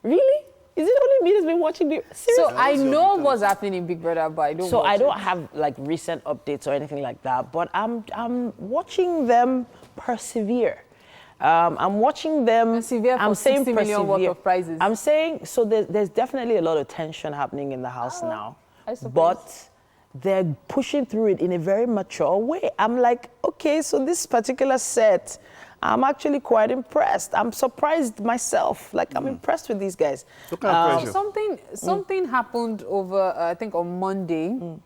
Really? Is it only me that's been watching Big Brother? So I know what's happening in Big Brother, but I don't. So watch I don't it. have like recent updates or anything like that, but I'm watching them persevere. I'm watching them. Persevere for 60 million worth of prizes. I'm saying so. There's definitely a lot of tension happening in the house now, I suppose. but they're pushing through it in a very mature way. I'm like, okay, so this particular set, I'm actually quite impressed. I'm surprised myself. Like I'm impressed with these guys. Something happened over, I think, on Monday.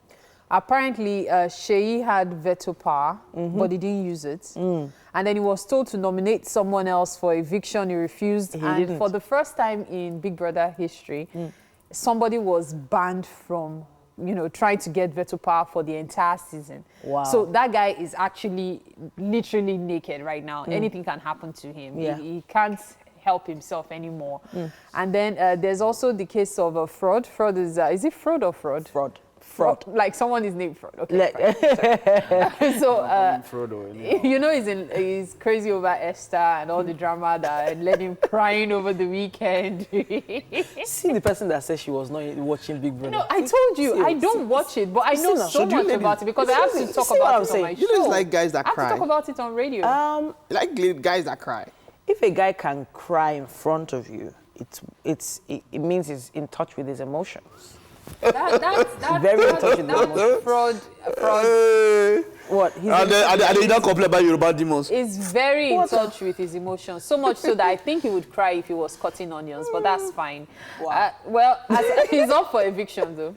Apparently, Sheyi had veto power, but he didn't use it. And then he was told to nominate someone else for eviction. He refused. He and didn't. for the first time in Big Brother history, somebody was banned from, trying to get veto power for the entire season. Wow. So that guy is actually literally naked right now. Anything can happen to him. Yeah. He can't help himself anymore. And then there's also the case of fraud. Fraud is it fraud or fraud? Fraud. Like someone is named Fraud. Okay. Fine. So, he's crazy over Esther and all the drama that led him crying over the weekend. See the person that said she was not watching Big Brother. No, I told you, I don't watch it, but I know so much about it because I have to talk about it on my show. You just like guys that I have cry. to talk about it on radio. You like guys that cry. If a guy can cry in front of you, it means he's in touch with his emotions. That's Very in touch with his emotions. fraud. What? And they don't complain about Yoruba demons. Is very in touch with his emotions, so much so that I think he would cry if he was cutting onions, but that's fine. Wow. He's up for eviction though.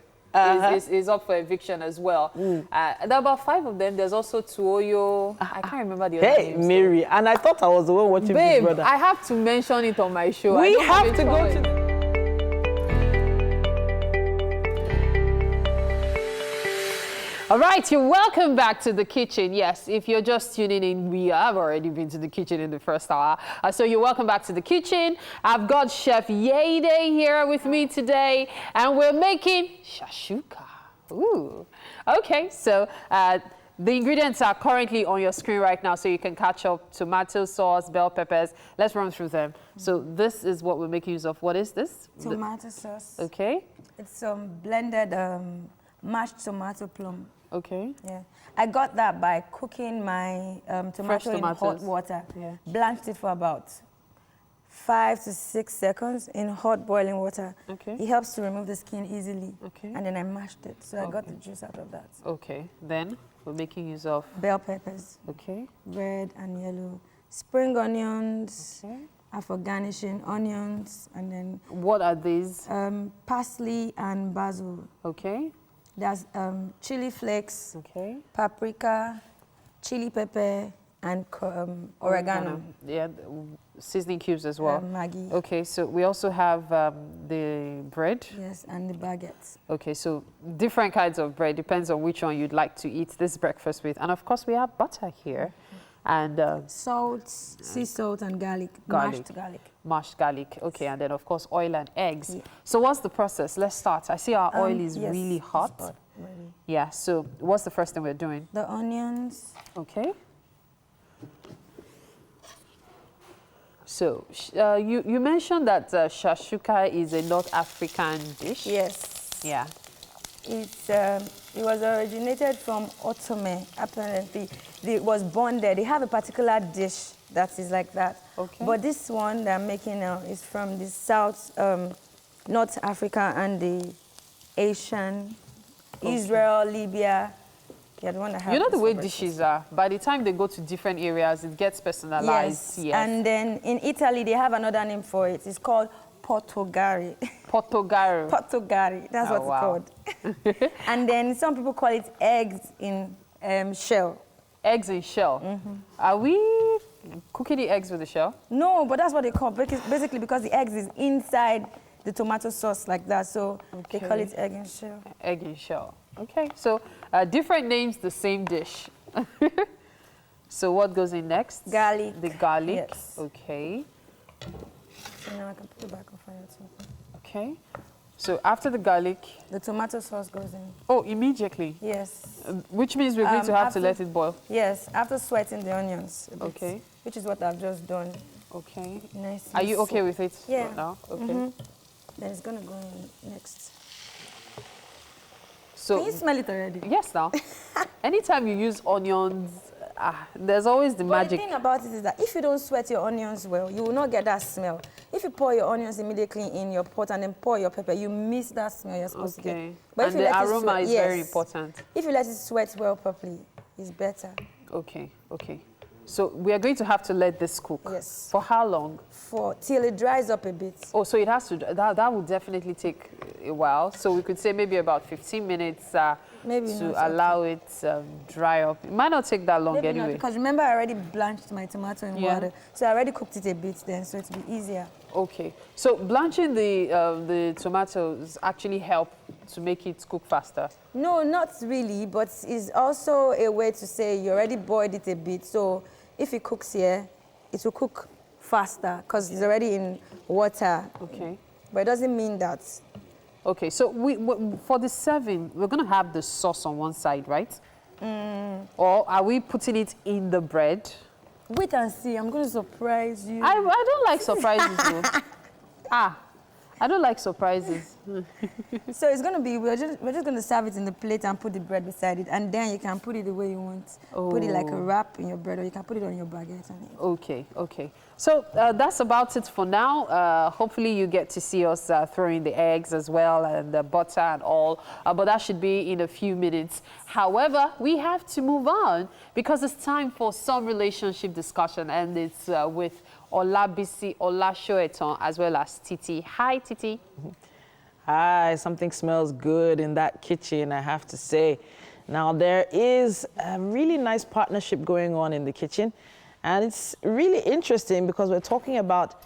He's up for eviction as well. There are about 5 of them. There's also Tuoyo. I can't remember the other Hey, names. Mary, and I thought I was the one watching Big Babe, Brother. I have to mention it on my show. We I don't have it to go on. to. All right, you're welcome back to the kitchen. Yes, if you're just tuning in, we have already been to the kitchen in the first hour. So you're welcome back to the kitchen. I've got Chef Yeide here with me today, and we're making shashuka. Ooh. Okay, so the ingredients are currently on your screen right now, so you can catch up: tomato sauce, bell peppers. Let's run through them. So this is what we're making use of. What is this? Tomato sauce. Okay. It's blended mashed tomato plum. Okay. Yeah. I got that by cooking my tomato in hot water. Yeah. Blanched it for about 5 to 6 seconds in hot boiling water. Okay. It helps to remove the skin easily. Okay. And then I mashed it. So I got the juice out of that. Okay. Then we're making use of bell peppers. Okay. Red and yellow. Spring onions. Okay. For garnishing, onions, and then... What are these? Parsley and basil. Okay. There's chili flakes, okay, paprika, chili pepper, and oregano. Yeah, seasoning cubes as well. Maggi. Okay, so we also have the bread. Yes, and the baguettes. Okay, so different kinds of bread, depends on which one you'd like to eat this breakfast with. And of course, we have butter here. And salt, sea salt, and garlic. Mashed garlic. Mashed garlic. Okay, and then of course oil and eggs. Yeah. So what's the process? Let's start. I see our oil is really hot. Yeah. So what's the first thing we're doing? The onions. Okay. So you mentioned that shashuka is a North African dish. Yes. Yeah. It was originated from Otome, apparently. It was born there. They have a particular dish that is like that. Okay. But this one that I'm making now is from the South, North Africa and the Asian, Israel, Libya. Yeah, the one that you know the way dishes are. By the time they go to different areas, it gets personalized. Yes. And then in Italy, they have another name for it. It's called Portogari. Portogari. Portogari. That's what it's called. And then some people call it eggs in shell. Eggs in shell. Mm-hmm. Are we cooking the eggs with the shell? No, but that's what they call it. Basically, because the eggs is inside the tomato sauce like that, so they call it egg in shell. Egg in shell. Okay, so different names, the same dish. So what goes in next? Garlic. The garlic. Yes. Okay. So now I can put it back on fire too. Okay. So after the garlic, the tomato sauce goes in. Oh, immediately? Yes. Which means we're going to have to let it boil? Yes, after sweating the onions. Okay. Which is what I've just done. Okay. Nice. Are you okay with it? Yeah. Right now? Okay. Then it's gonna go in next. So can you smell it already? Yes, now. Anytime you use onions, there's always the magic. The thing about it is that if you don't sweat your onions well, you will not get that smell. If you pour your onions immediately in your pot and then pour your pepper, you miss that smell you're supposed to get. But and if you the let aroma it sweat, is very important. If you let it sweat well properly, it's better. Okay, okay. So we are going to have to let this cook. Yes. For how long? Till it dries up a bit. Oh, so it has to, that will definitely take a while. So we could say maybe about 15 minutes to allow it dry up. It might not take that long anyway. Not, because remember I already blanched my tomato in water. So I already cooked it a bit then, so it'll be easier. Okay. So blanching the tomatoes actually help to make it cook faster? No, not really, but it's also a way to say you already boiled it a bit. So if it cooks here, it will cook faster because it's already in water. Okay. But it doesn't mean that. Okay, so for the serving, we're going to have the sauce on one side, right? Or are we putting it in the bread? Wait and see. I'm going to surprise you. I don't like surprises, though. I don't like surprises. So it's going to be, we're just going to serve it in the plate and put the bread beside it. And then you can put it the way you want. Oh. Put it like a wrap in your bread, or you can put it on your baguette. Okay, okay. So that's about it for now. Hopefully you get to see us throwing the eggs as well and the butter and all. But that should be in a few minutes. However, we have to move on because it's time for some relationship discussion. And it's with Olabisi Olashoetan as well as Titi. Hi, Titi. Hi, something smells good in that kitchen, I have to say. Now, there is a really nice partnership going on in the kitchen, and it's really interesting because we're talking about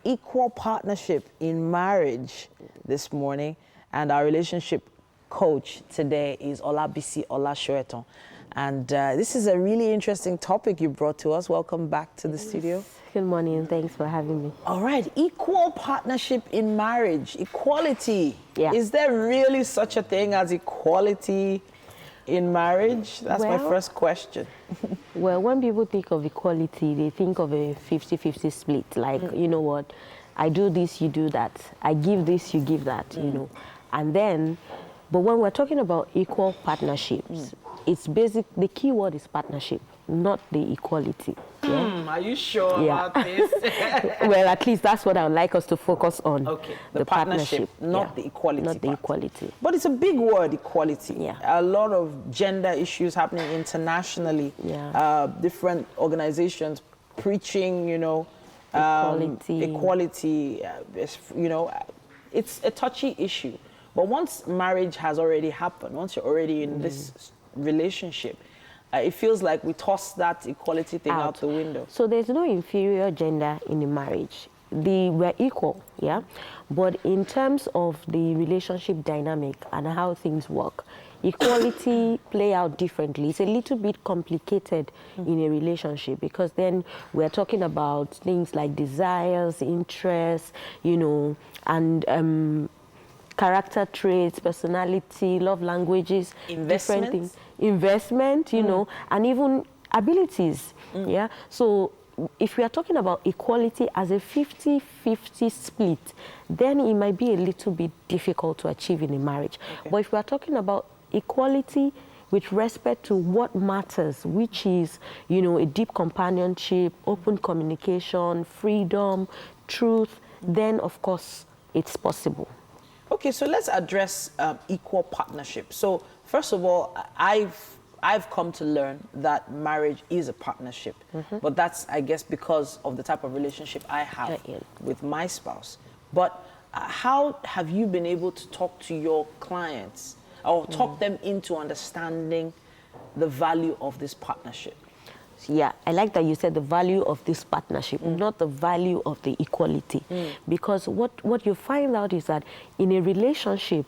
equal partnership in marriage this morning, and our relationship coach today is Olabisi Olashoetan. And this is a really interesting topic you brought to us. Welcome back to the studio. Good morning. Thanks for having me. All right. Equal partnership in marriage. Equality. Yeah. Is there really such a thing as equality in marriage? That's my first question. Well, when people think of equality, they think of a 50-50 split. Like, you know what? I do this, you do that. I give this, you give that, you know. And then But when we're talking about equal partnerships, it's basic. The key word is partnership, not the equality. Yeah? Are you sure about this? Well, at least that's what I would like us to focus on. Okay, the partnership, not the equality. Not the equality. But it's a big word, equality. Yeah. A lot of gender issues happening internationally. Yeah. Different organizations preaching, you know, equality. You know, it's a touchy issue. But once marriage has already happened, once you're already in this relationship, it feels like we toss that equality thing out the window. So there's no inferior gender in the marriage. We're equal, yeah? But in terms of the relationship dynamic and how things work, equality play out differently. It's a little bit complicated in a relationship because then we're talking about things like desires, interests, you know, and character traits, personality, love languages, different things. Investment, you know, and even abilities, yeah? So if we are talking about equality as a 50-50 split, then it might be a little bit difficult to achieve in a marriage. Okay. But if we are talking about equality with respect to what matters, which is, you know, a deep companionship, open communication, freedom, truth, then of course it's possible. Okay, so let's address equal partnership. So first of all, I've come to learn that marriage is a partnership, but that's, I guess, because of the type of relationship I have with my spouse. But how have you been able to talk to your clients or talk them into understanding the value of this partnership? Yeah, I like that you said the value of this partnership, not the value of the equality. Because what you find out is that in a relationship,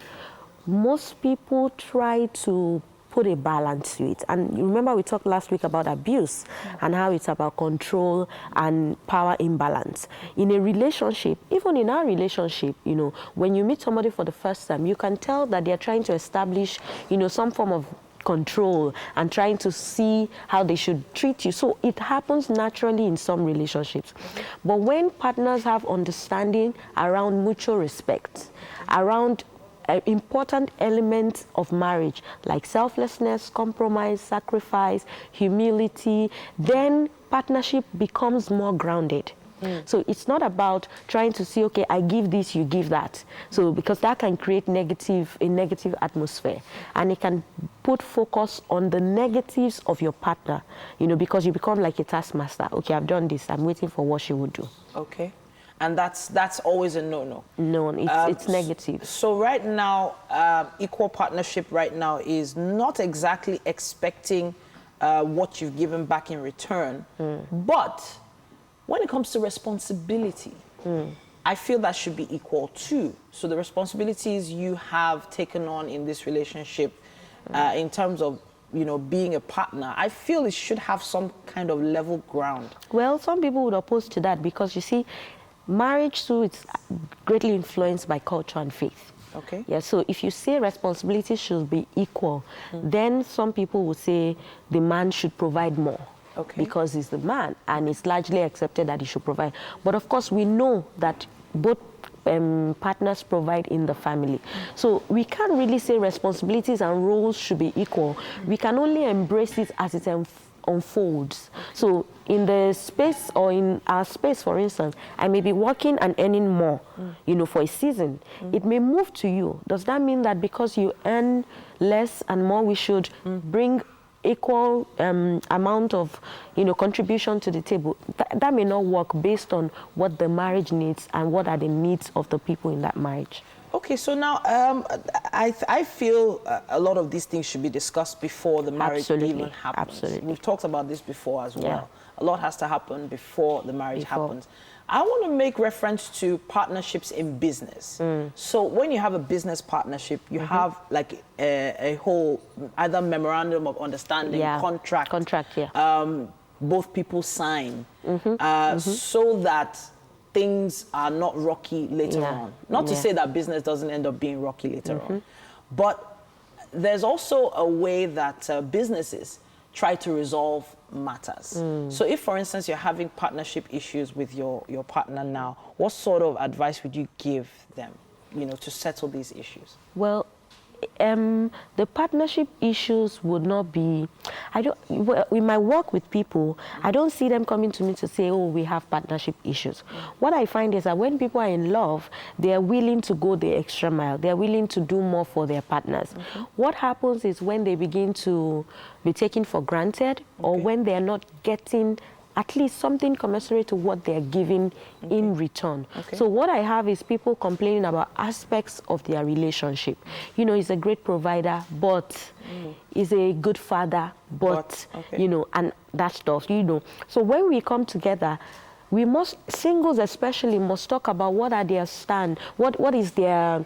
most people try to put a balance to it. And remember we talked last week about abuse and how it's about control and power imbalance. In a relationship, even in our relationship, you know, when you meet somebody for the first time, you can tell that they're trying to establish, you know, some form of control and trying to see how they should treat you. So it happens naturally in some relationships. But when partners have understanding around mutual respect, around important elements of marriage like selflessness, compromise, sacrifice, humility, then partnership becomes more grounded. So it's not about trying to see, okay, I give this, you give that. So because that can create a negative atmosphere, and it can put focus on the negatives of your partner, you know, because you become like a taskmaster. Okay, I've done this, I'm waiting for what she would do. Okay. And that's always a no-no. No, it's negative. So right now, equal partnership right now is not exactly expecting what you've given back in return, but when it comes to responsibility, I feel that should be equal too. So the responsibilities you have taken on in this relationship, in terms of, you know, being a partner, I feel it should have some kind of level ground. Well, some people would oppose to that because, you see, marriage too, it's greatly influenced by culture and faith. Okay. Yeah, so if you say responsibilities should be equal, then some people would say the man should provide more. Okay. Because he's the man, and it's largely accepted that he should provide. But of course, we know that both partners provide in the family. So we can't really say responsibilities and roles should be equal. We can only embrace it as it unfolds. So in the space, or in our space, for instance, I may be working and earning more, you know, for a season. It may move to you. Does that mean that because you earn less and more, we should bring equal amount of, you know, contribution to the table? That may not work based on what the marriage needs and what are the needs of the people in that marriage. Okay, so now I feel a lot of these things should be discussed before the marriage even happens. Absolutely. We've talked about this before as well. A lot has to happen before the marriage happens. I want to make reference to partnerships in business. So when you have a business partnership, you have like a whole either memorandum of understanding, contract, both people sign, so that things are not rocky later on. Not to say that business doesn't end up being rocky later on, but there's also a way that businesses try to resolve matters. So if, for instance, you're having partnership issues with your partner now, what sort of advice would you give them, you know, to settle these issues? Well, the partnership issues would not be, in my work with people, I don't see them coming to me to say, oh, we have partnership issues. What I find is that when people are in love, they are willing to go the extra mile. They're willing to do more for their partners. What happens is when they begin to be taken for granted, or when they are not getting at least something commensurate to what they're giving in return. So what I have is people complaining about aspects of their relationship. You know, he's a great provider, but he's a good father, but you know, and that stuff, you know. So when we come together, we must, singles especially, must talk about what are their stand, what is their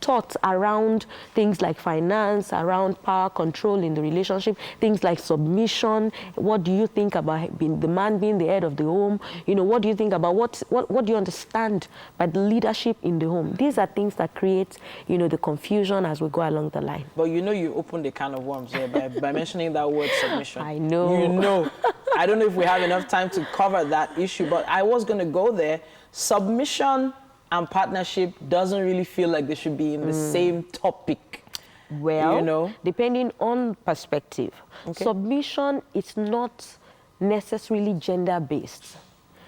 thoughts around things like finance, around power control in the relationship, things like submission. What do you think about the man being the head of the home? You know, what do you think about what do you understand by the leadership in the home? These are things that create, you know, the confusion as we go along the line. But you know, you opened a can of worms there by mentioning that word submission. I know. You know. I don't know if we have enough time to cover that issue, but I was going to go there. Submission and partnership doesn't really feel like they should be in the same topic. Well, you know, depending on perspective. Submission is not necessarily gender-based.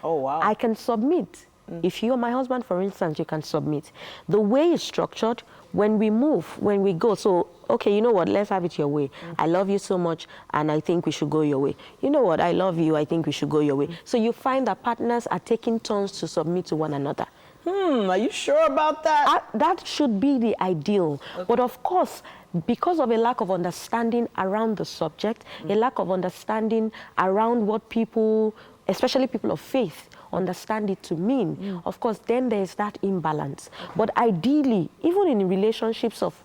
Oh, wow. I can submit. If you're my husband, for instance, you can submit. The way it's structured, when we move, when we go, so, okay, you know what, let's have it your way. I love you so much, and I think we should go your way. You know what, I love you, I think we should go your way. So you find that partners are taking turns to submit to one another. Are you sure about that? That should be the ideal. But of course, because of a lack of understanding around the subject, a lack of understanding around what people, especially people of faith, understand it to mean, of course, then there's that imbalance. But ideally, even in relationships of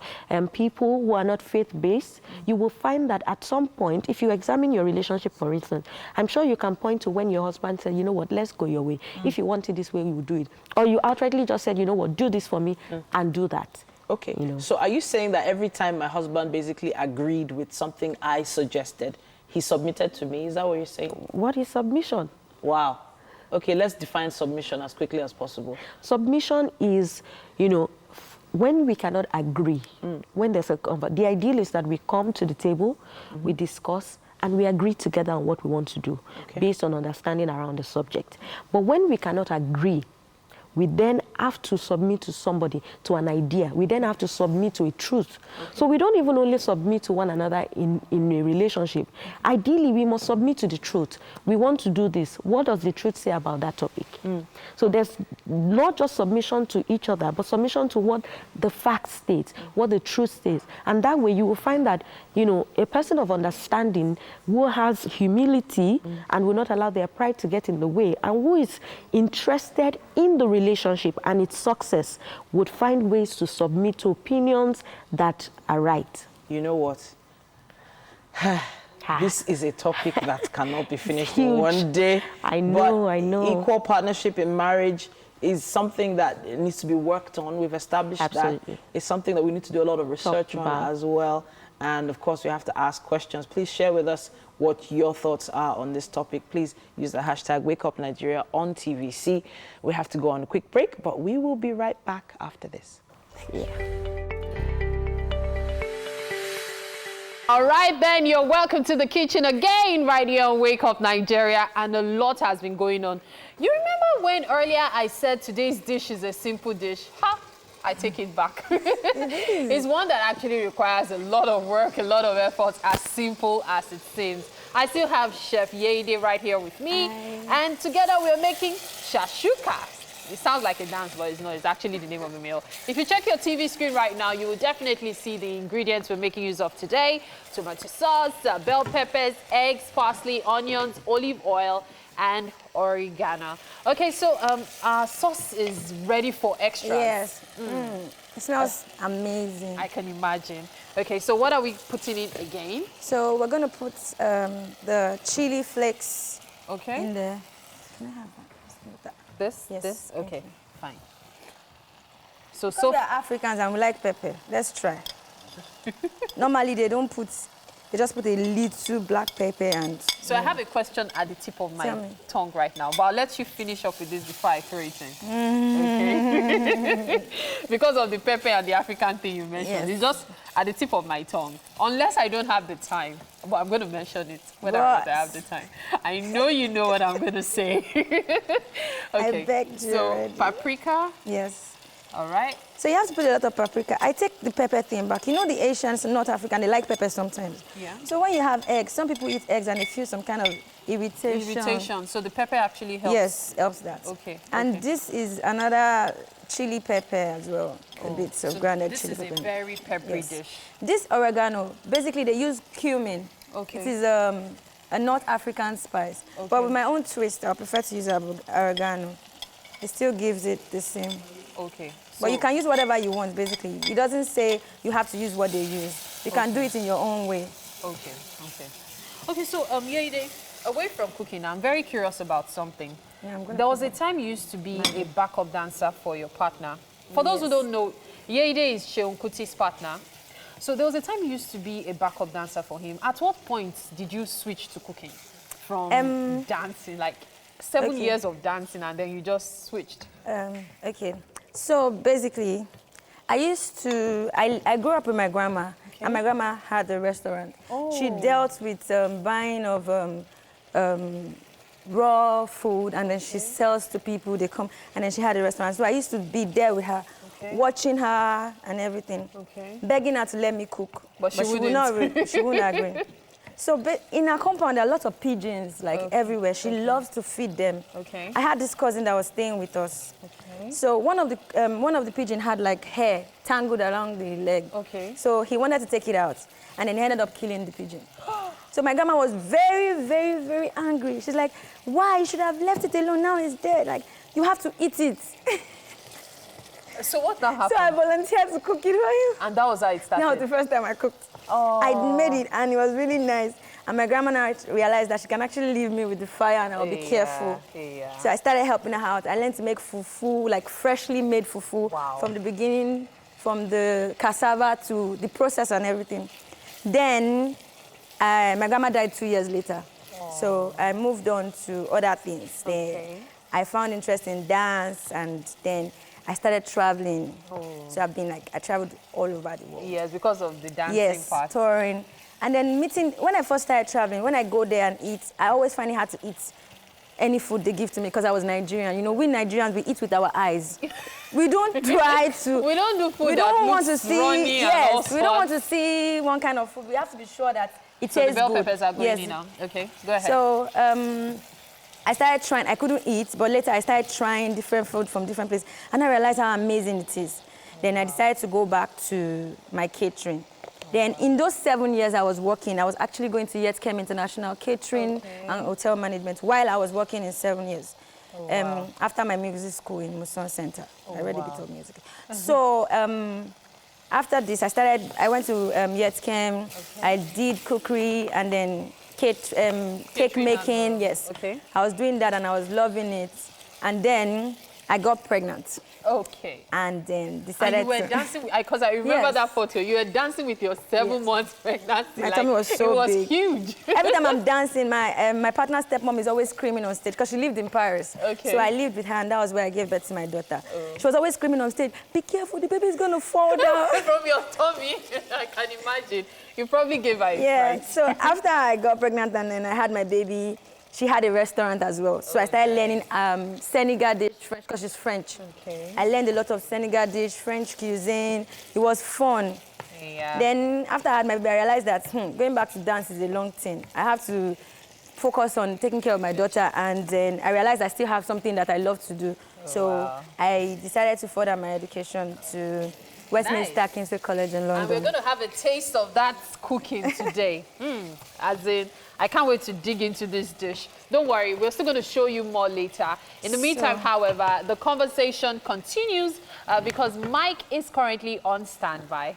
people who are not faith-based, you will find that at some point, if you examine your relationship, for instance, I'm sure you can point to when your husband said, you know what, let's go your way. If you want it this way, you will do it. Or you outrightly just said, you know what, do this for me and do that. Okay, so are you saying that every time my husband basically agreed with something I suggested, he submitted to me? Is that what you're saying? What is submission? Wow. Okay, let's define submission as quickly as possible. Submission is, you know, when we cannot agree, when there's the ideal is that we come to the table, we discuss, and we agree together on what we want to do based on understanding around the subject. But when we cannot agree, we then have to submit to somebody, to an idea. We then have to submit to a truth. So we don't even only submit to one another in a relationship. Ideally, we must submit to the truth. We want to do this. What does the truth say about that topic? So there's not just submission to each other, but submission to what the facts state, what the truth states. And that way you will find that, you know, a person of understanding who has humility and will not allow their pride to get in the way, and who is interested in the relationship and its success would find ways to submit to opinions that are right. You know what? This is a topic that cannot be finished in Huge. one day. I know, I know. Equal partnership in marriage is something that needs to be worked on. We've established that. It's something that we need to do a lot of research on as well. And of course, we have to ask questions. Please share with us what your thoughts are on this topic. Please use the hashtag WakeUpNigeria on TVC. We have to go on a quick break, but we will be right back after this. All right, then, you're welcome to the kitchen again, right here on Wake Up Nigeria, and a lot has been going on. You remember when earlier I said today's dish is a simple dish? Ha! I take it back. It's one that actually requires a lot of work, a lot of effort, as simple as it seems. I still have Chef Yede right here with me, and together we're making shashuka. It sounds like a dance, but it's not. It's actually the name of the meal. If you check your TV screen right now, you will definitely see the ingredients we're making use of today. Tomato sauce, bell peppers, eggs, parsley, onions, olive oil, and oregano. Okay, so our sauce is ready for extras. Yes. It smells amazing. I can imagine. Okay, so what are we putting in again? So we're going to put the chili flakes in there. Can I have that? This? Yes. This? Okay, fine. So we are Africans and we like pepper. Let's try. Normally they don't put, they just put a little black pepper and... So I have a question at the tip of my tongue right now, but I'll let you finish up with this before I throw it in. Okay? Because of the pepper and the African thing you mentioned. It's just, at the tip of my tongue, unless I don't have the time. But I'm going to mention it whether or not I have the time. I know you know what I'm going to say. Okay. I beg you. So, paprika? Yes. All right. So you have to put a lot of paprika. I take the pepper thing back. You know the Asians in North Africa, they like pepper sometimes. Yeah. So when you have eggs, some people eat eggs and they feel some kind of irritation. Irritation. So the pepper actually helps? Yes, helps that. Okay. And this is another chili pepper as well. A bit of grounded chili pepper. This is a very peppery dish. This oregano, basically they use cumin. Okay. It is a North African spice. Okay. But with my own twist, I prefer to use oregano. It still gives it the same. Okay. But you can use whatever you want, basically. It doesn't say you have to use what they use. You can do it in your own way. Okay, okay. Okay, so, Yeide, away from cooking, I'm very curious about something. Yeah, there was a time you used to be a backup dancer for your partner. For those who don't know, Yeide is Seun Kuti's partner. So there was a time you used to be a backup dancer for him. At what point did you switch to cooking from dancing? Like 7 years of dancing and then you just switched? Okay. So basically, I grew up with my grandma, and my grandma had a restaurant. She dealt with buying of raw food, and then she sells to people, they come, and then she had a restaurant. So I used to be there with her, watching her and everything, begging her to let me cook. But she would not, she wouldn't agree. So in her compound, there are lots of pigeons, like everywhere. She loves to feed them. Okay. I had this cousin that was staying with us. Okay. So one of the pigeons had like hair tangled around the leg. Okay. So he wanted to take it out, and then he ended up killing the pigeon. So my grandma was very, very, very angry. She's like, "Why? You should have left it alone. Now it's dead. Like, you have to eat it." So what now happened? So I volunteered to cook it for him. And that was how it started? That was the first time I cooked. Oh. I made it, and it was really nice. And my grandma now realized that she can actually leave me with the fire, and I'll be careful. Yeah. So I started helping her out. I learned to make fufu, like freshly made fufu, from the beginning, from the cassava to the process and everything. Then my grandma died 2 years later. So I moved on to other things. Then I found interest in dance, and then I started traveling. So I traveled all over the world. Yes, because of the dancing part. Yes, touring. And then when I first started traveling, when I go there and eat, I always find it hard to eat any food they give to me because I was Nigerian. You know, we Nigerians, we eat with our eyes. We don't try to... We don't do food we don't that want looks to see. runny Yes, we don't want to see one kind of food. We have to be sure that it tastes good. So the bell peppers are going in now. Okay, go ahead. So I started trying. I couldn't eat, but later I started trying different food from different places, and I realized how amazing it is. Then I decided to go back to my catering. Then in those 7 years I was working, I was actually going to Yetkem International Catering and Hotel Management while I was working in 7 years. After my music school in Muson Center. I read a bit of music. So after this, I went to Yetkem. I did cookery and then cake making. Yes. I was doing that and I was loving it. And then I got pregnant. Okay. And then decided and you were dancing, because I remember that photo. You were dancing with your 7 months pregnancy. My tummy was so big. It was huge. Every time I'm dancing, my partner's stepmom is always screaming on stage because she lived in Paris. Okay. So I lived with her, and that was where I gave birth to my daughter. She was always screaming on stage, "Be careful, the baby's going to fall down." From your tummy, I can imagine. You probably gave her a fright. So after I got pregnant and then I had my baby, she had a restaurant as well. So I started learning Senegal dish, French, because she's French. Okay. I learned a lot of Senegal dish, French cuisine. It was fun. Yeah. Then after I had my baby, I realized that going back to dance is a long thing. I have to focus on taking care of my daughter, and then I realized I still have something that I love to do. I decided to further my education to Westminster Kingsley College in London. And we're going to have a taste of that cooking today. As in, I can't wait to dig into this dish. Don't worry, we're still going to show you more later. In the meantime, however, the conversation continues because Mike is currently on standby.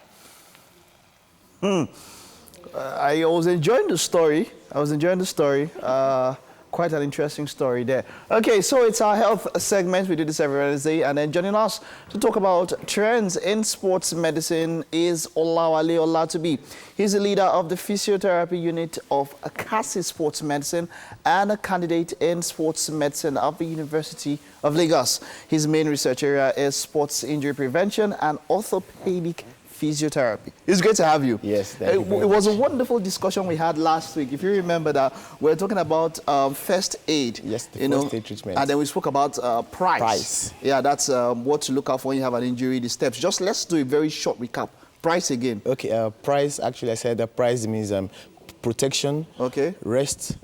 I was enjoying the story. Quite an interesting story there. Okay, so it's our health segment. We do this every Wednesday. And then joining us to talk about trends in sports medicine is Olawale Olatubi. He's the leader of the physiotherapy unit of Akasi Sports Medicine and a candidate in sports medicine of the University of Lagos. His main research area is sports injury prevention and orthopedic physiotherapy. It's great to have you. Yes, thank you very It was a much. wonderful discussion we had last week. If you remember that, we were talking about first aid. Yes, the first aid treatment. And then we spoke about price. Price. Yeah, that's what to look out for when you have an injury, the steps. Just let's do a very short recap. Price again. Okay, price, actually I said that price means protection, okay, rest,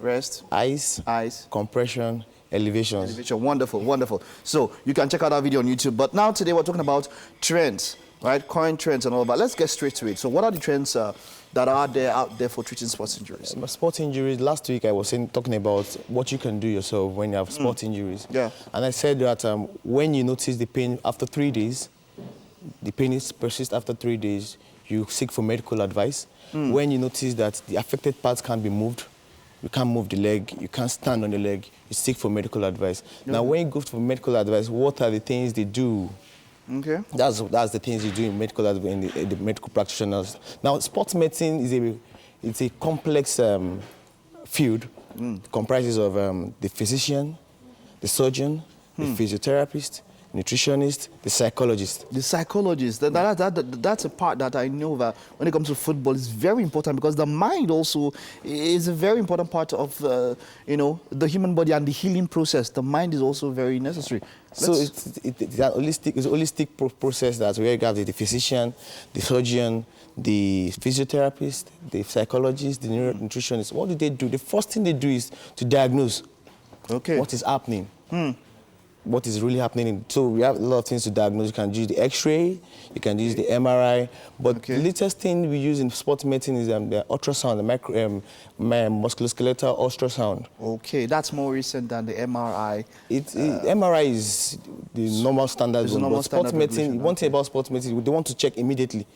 ice, compression, elevations. Elevation. Wonderful, wonderful. So you can check out our video on YouTube. But now today we're talking about trends, right? Current trends and all that. Let's get straight to it. So what are the trends that are out there for treating sports injuries? Sports injuries, last week I was talking about what you can do yourself when you have sports injuries. Yeah. And I said that when you notice the pain after 3 days, the pain persists after 3 days, you seek for medical advice. When you notice that the affected parts can't be moved, you can't move the leg, you can't stand on the leg, you seek for medical advice. Now, when you go for medical advice, what are the things they do? Okay. That's the things you do in medical advice, in the medical practitioners. Now, sports medicine is a complex field. It comprises of the physician, the surgeon, the physiotherapist, nutritionist, the psychologist. The psychologist, that's a part that I know that when it comes to football is very important, because the mind also is a very important part of, the human body and the healing process. The mind is also very necessary. So it's a holistic process that where you have the physician, the surgeon, the physiotherapist, the psychologist, the nutritionist. What do they do? The first thing they do is to diagnose what is happening. What is really happening. So we have a lot of things to diagnose. You can use the X-ray, you can use the MRI, but the latest thing we use in sports medicine is the ultrasound, the musculoskeletal ultrasound. Okay, that's more recent than the MRI. MRI is the normal standard one, but sports medicine, one thing about sports medicine, they want to check immediately.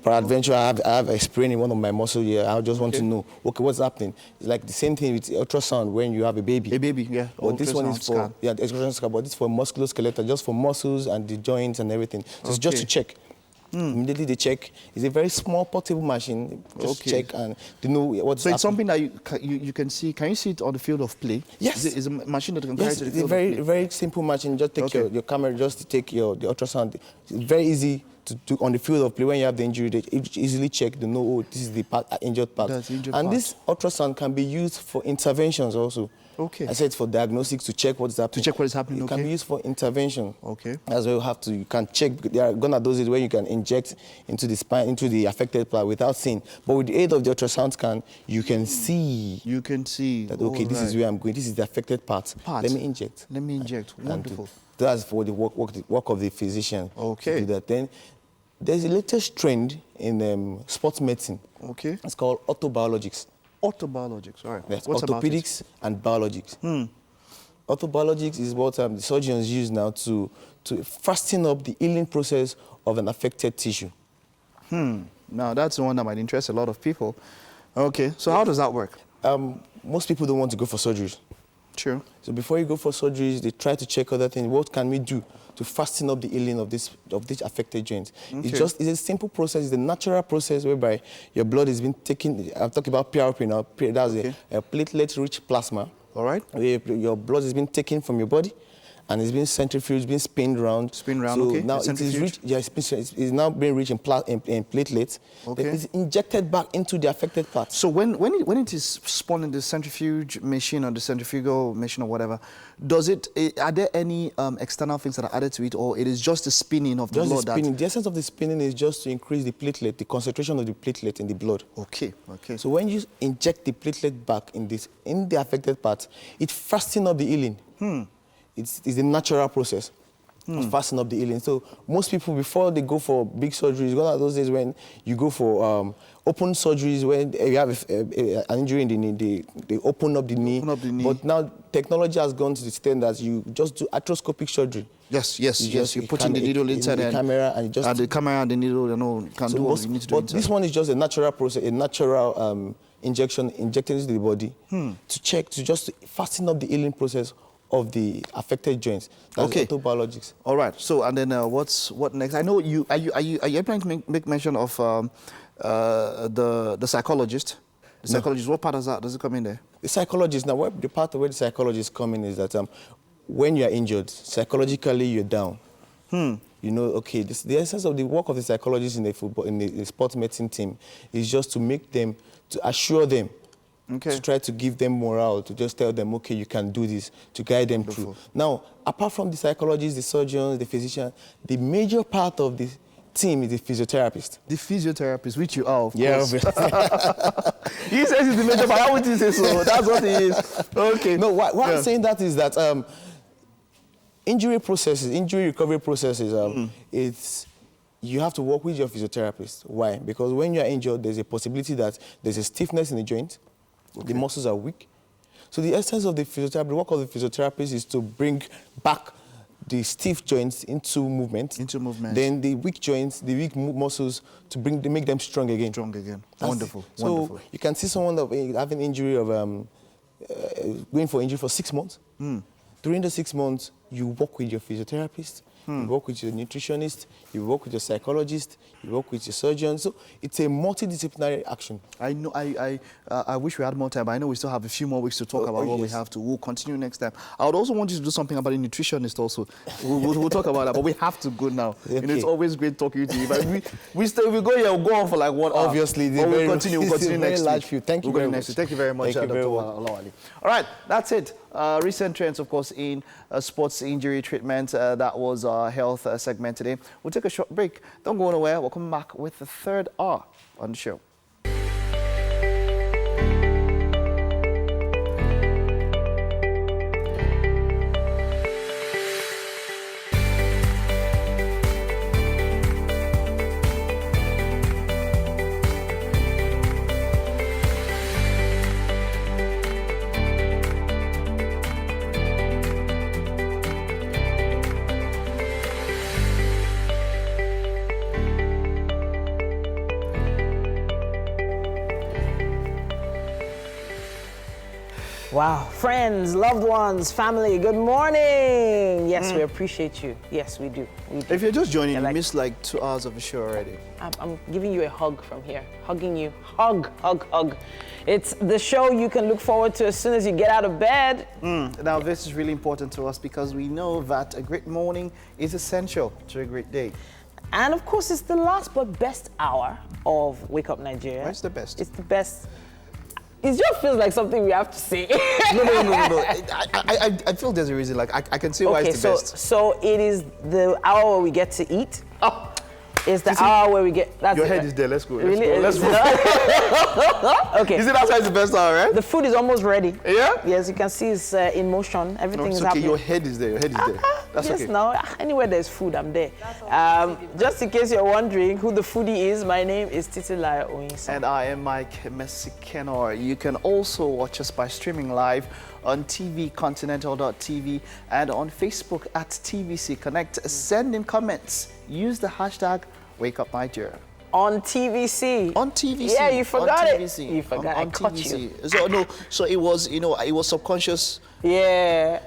For adventure, I have a sprain in one of my muscles here. I just want to know, okay, what's happening? It's like the same thing with ultrasound when you have a baby. A baby, yeah. But this one is for the ultrasound scan, but this is for musculoskeletal, just for muscles and the joints and everything. So it's just to check. Immediately they check. It's a very small portable machine. Just check and they know what's So it's something that you can see. Can you see it on the field of play? Yes. It's a machine that can carry to the it's field a of play. very simple machine. Just take your camera, just take the ultrasound. It's very easy to do on the field of play. When you have the injury, they easily check. They know, oh, this is the injured part. And this ultrasound can be used for interventions also. Okay. I said for diagnostics, to check what's happening. To check what is happening, It can be used for intervention. Okay. That's where you have to, you can check. There are gonna doses where you can inject into the spine, into the affected part without seeing. But with the aid of the ultrasound scan, you can see. You can see. That, okay, this is where I'm going. This is the affected part. Let me inject. Let me inject. Wonderful. That's for the work of the physician. Okay. To do that. Then there's a latest trend in sports medicine. Okay. It's called orthobiologics. Orthobiologics, all right. Yes, What's orthopedics and biologics. Orthobiologics is what the surgeons use now to fasten up the healing process of an affected tissue. Now, that's the one that might interest a lot of people. Okay, so how does that work? Most people don't want to go for surgeries. True. So before you go for surgeries, they try to check other things. What can we do to fasten up the healing of this affected joint? Okay. It's a simple process. It's a natural process whereby your blood is being taken. I'm talking about PRP now. That's a platelet-rich plasma. All right. Your blood is being taken from your body, and it's being centrifuged, being spinned around. So okay. now it is rich. Yeah, it's now being rich in platelets. Okay. Then it's injected back into the affected part. So when it is spun in the centrifuge machine or the centrifugal machine or whatever, are there any external things that are added to it, or it is just the spinning of the blood? The essence of the spinning is just to increase the platelet, the concentration of the platelet in the blood. Okay. So when you inject the platelet back in the affected part, it fastens up the healing. It's a natural process. Fasten up the healing. So most people, before they go for big surgeries, gone are those days when you go for open surgeries, when you have an injury in the knee, they open up the knee. But now technology has gone to the extent that you just do arthroscopic surgery. Yes. You're putting the needle inside the camera, and the camera and the needle, can do what you need to do. But this one is just a natural process, a natural injection injected into the body to just fasten up the healing process of the affected joints. That's orthobiologics. All right. So, and then what next? I know you. Are you planning to make mention of the psychologist? The psychologist. What part does it come in there? The psychologist. Now, the part where the psychologist come in is that when you are injured, psychologically you're down. you know, okay, the essence of the work of the psychologist in the sports medicine team is just to make them, to assure them, to try to give them morale, to just tell them, okay, you can do this, to guide them through. Now, apart from the psychologists, the surgeons, the physicians, the major part of the team is the physiotherapist. The physiotherapist, which you are, of yeah, course. obviously. He says it's the major part. How would you say so? That's what he is. Okay. No, why I'm saying that is that injury recovery processes, it's, you have to work with your physiotherapist. Why? Because when you are injured, there's a possibility that there's a stiffness in the joint, the muscles are weak. So the essence of the physiotherapy, the work of the physiotherapist is to bring back the stiff joints into movement. Then the weak joints, the weak muscles, to make them strong again. Wonderful. So Wonderful. you can see someone having injury of going for injury for 6 months. During the 6 months, you work with your physiotherapist, you work with your nutritionist, you work with your psychologist, you work with your surgeon. So it's a multidisciplinary action. I know. I wish we had more time, but I know we still have a few more weeks to talk about what we have to. We'll continue next time. I would also want you to do something about a nutritionist also. We'll talk about that, but we have to go now. Okay. You know, it's always great talking to you. But we go here, we'll go on for like 1 hour. Obviously, we'll continue next week. Thank you very much. Thank you very much, Dr. Olawale. All right, that's it. Recent trends, of course, in sports injury treatment. That was our health segment today. We'll take a short break. Don't go nowhere. We'll come back with the third hour on the show. Wow. Friends, loved ones, family, good morning. Yes, we appreciate you. Yes, we do. If you're just joining, you missed like 2 hours of the show already. I'm giving you a hug from here. Hugging you. Hug, hug, hug. It's the show you can look forward to as soon as you get out of bed. Now, this is really important to us because we know that a great morning is essential to a great day. And of course, it's the last but best hour of Wake Up Nigeria. What's the best? It's the best. It just feels like something we have to say. No. I feel there's a reason. Like I can see why it's the best. So it is the hour where we get to eat. It's the hour where we get. That's your head is there. Let's go. Really? Let's go. Okay. You see, that's why it's the best hour, right? The food is almost ready. Yeah. Yes, you can see it's in motion. Everything is happening. Your head is there. Your head is there. That's yes, okay. No. Anywhere there's food, I'm there. Just in case you're wondering who the foodie is, my name is Titilayo Oyinsan. And I am Mike Mesikenor. You can also watch us by streaming live on tvcontinental.tv and on Facebook at TVC Connect. Send in comments. Use the hashtag WakeUpNigeria. On TVC. On TVC. Yeah, you forgot on it. TVC. You forgot. On I caught TVC. you. So no. So it was, it was subconscious. Yeah.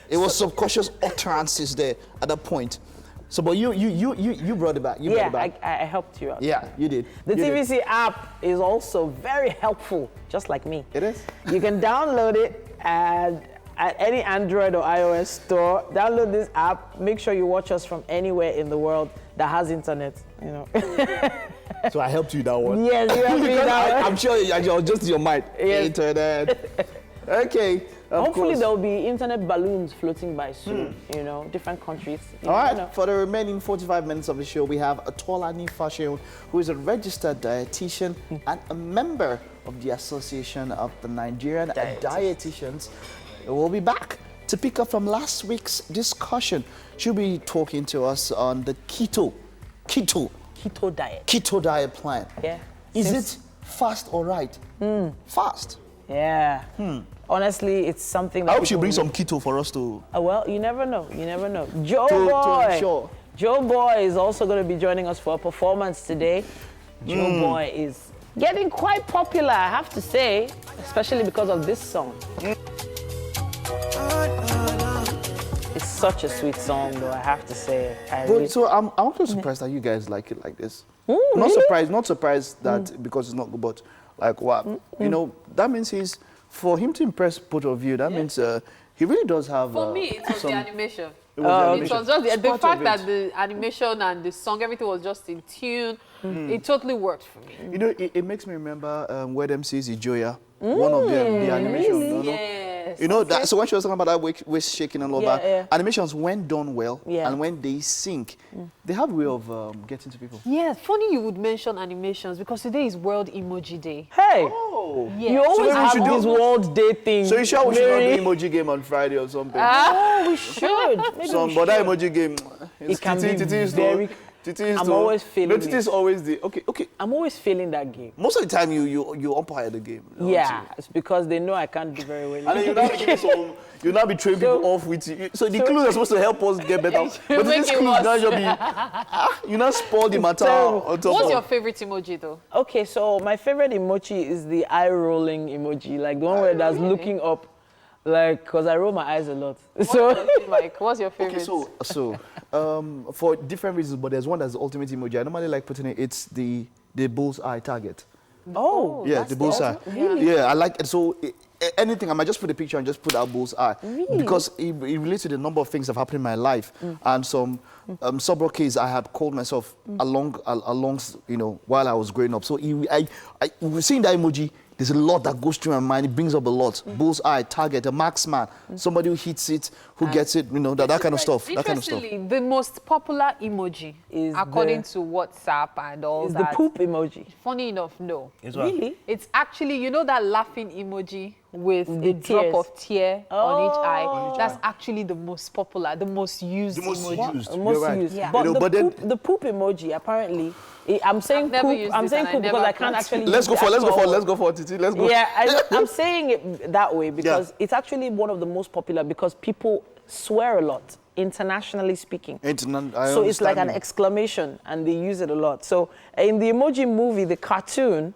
It was subconscious utterances there at that point. So, but you brought it back. You brought it back. I helped you out. Yeah, you did. The TVC app is also very helpful, just like me. It is. You can download it at any Android or iOS store. Download this app. Make sure you watch us from anywhere in the world that has internet. You know. So I helped you that one. Yes, you helped me that one. I'm sure you're just your mind. Yes. Internet. Okay. Hopefully there will be internet balloons floating by soon. You know, different countries. All right. For the remaining 45 minutes of the show, we have Tolani Fashion, who is a registered dietitian and a member of the Association of the Nigerian Dietitians. We'll be back to pick up from last week's discussion. She'll be talking to us on the keto diet plan. Yeah. Is it fast or right? Fast. Yeah. Honestly, it's something that I hope she brings some keto for us to. Well, you never know. You never know. Joe Boy is also going to be joining us for a performance today. Joe Boy is getting quite popular, I have to say, especially because of this song. It's such a sweet song, though, I have to say. So I'm also surprised that you guys like it like this. Really? Not surprised that because it's not good, but like what? You know, that means for him to impress both of you, that means He really does have. For me, it was some, the animation. It was the It animation. was just It's the part fact of that it. the animation and the song, everything was just in tune. It totally worked for me. You know, it makes me remember Wed MC's Ijoya, one of the animation. Really? You know? Yes. You know that. So when she was talking about that waist shaking and all Yeah, that, yeah. animations when done well Yeah. and when they sync, they have a way of getting to people. Yeah, funny you would mention animations because today is World Emoji Day. Hey, Oh. Yes. you always maybe we have should do- this World Day thing. So you sure we should not Mary? do emoji game on Friday or something? Oh, we should. Maybe Some we but that should. emoji game. It can be Titi is very. I'm always feeling No, Titi it. is always the okay. I'm always feeling that game. Most of the time you umpire the game. don't Yeah, you? it's because they know I can't do very well. And then you now be training people off with you. So the clues are supposed to help us get better. But make these it clues worse. now just be you now spoil the matter terrible. on top What's of your favorite emoji though? Okay, so my favorite emoji is the eye rolling emoji, like the one where that's looking up, like, because I roll my eyes a lot. So, Mike, what's your favorite? Okay, so for different reasons, but there's one that's the ultimate emoji. I normally like putting it. It's the bullseye target. oh, Yeah, that's the bullseye. Really? Yeah, I like it. So anything, I might just put a picture and just put that bullseye. Really? Because it relates to the number of things that have happened in my life. And some sobriquets I had called myself along, you know, while I was growing up. So seeing that emoji, there's a lot that goes through my mind. It brings up a lot. Bullseye, target, a marksman, somebody who hits it, who gets it, you know, that kind of stuff. That kind of stuff. Interestingly, the most popular emoji Is according the- to WhatsApp and all Is the that. poop emoji. Funny enough, no. Really? It's actually, you know that laughing emoji with The a drop tears. of tear on each eye? Oh. That's actually the most popular, the most used emoji. used. Most You're right. used. Yeah. But, You know, the, but then- poop, the poop emoji, apparently, I'm saying I've never poop. used I'm it saying and I poop because never I can't practiced. actually. Let's use go the for actual let's go for Titi. Let's go. Yeah, I'm saying it that way because it's actually one of the most popular because people swear a lot, internationally speaking. So it's like an exclamation and they use it a lot. So in the Emoji Movie, the cartoon,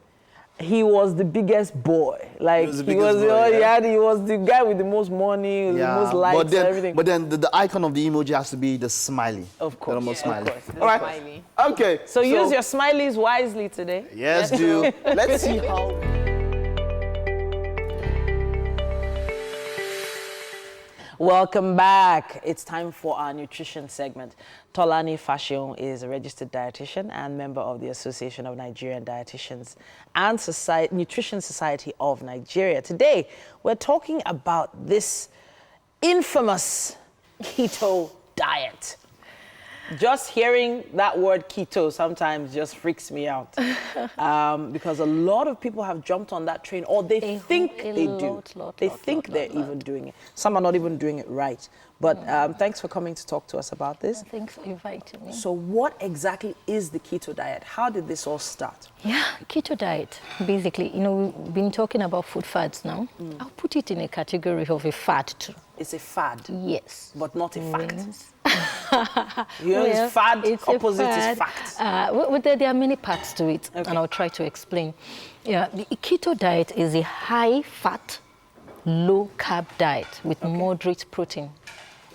he was the biggest boy. Like was the he biggest was, boy, yeah. he was the guy with the most money, the most likes, everything. But then the icon of the emoji has to be the smiley. Of course. The normal smiley. The All right. smiley. Okay. So use your smileys wisely today. Yes, do. Let's see how. Welcome back. It's time for our nutrition segment. Tolani Fashion is a registered dietitian and member of the Association of Nigerian Dietitians and Nutrition Society of Nigeria. Today, we're talking about this infamous keto diet. Just hearing that word keto sometimes just freaks me out because a lot of people have jumped on that train, or they think they do. They think they're even doing it. Some are not even doing it right. But thanks for coming to talk to us about this. Thanks for inviting me. So what exactly is the keto diet? How did this all start? Yeah, keto diet. Basically, you know, we've been talking about food fads now. I'll put it in a category of a fad too. It's a fad. Yes. But not a fact. You know, it's fad, it's a opposite fad. is fact. Well, there are many parts to it, and I'll try to explain. Yeah, the keto diet is a high-fat, low-carb diet with moderate protein.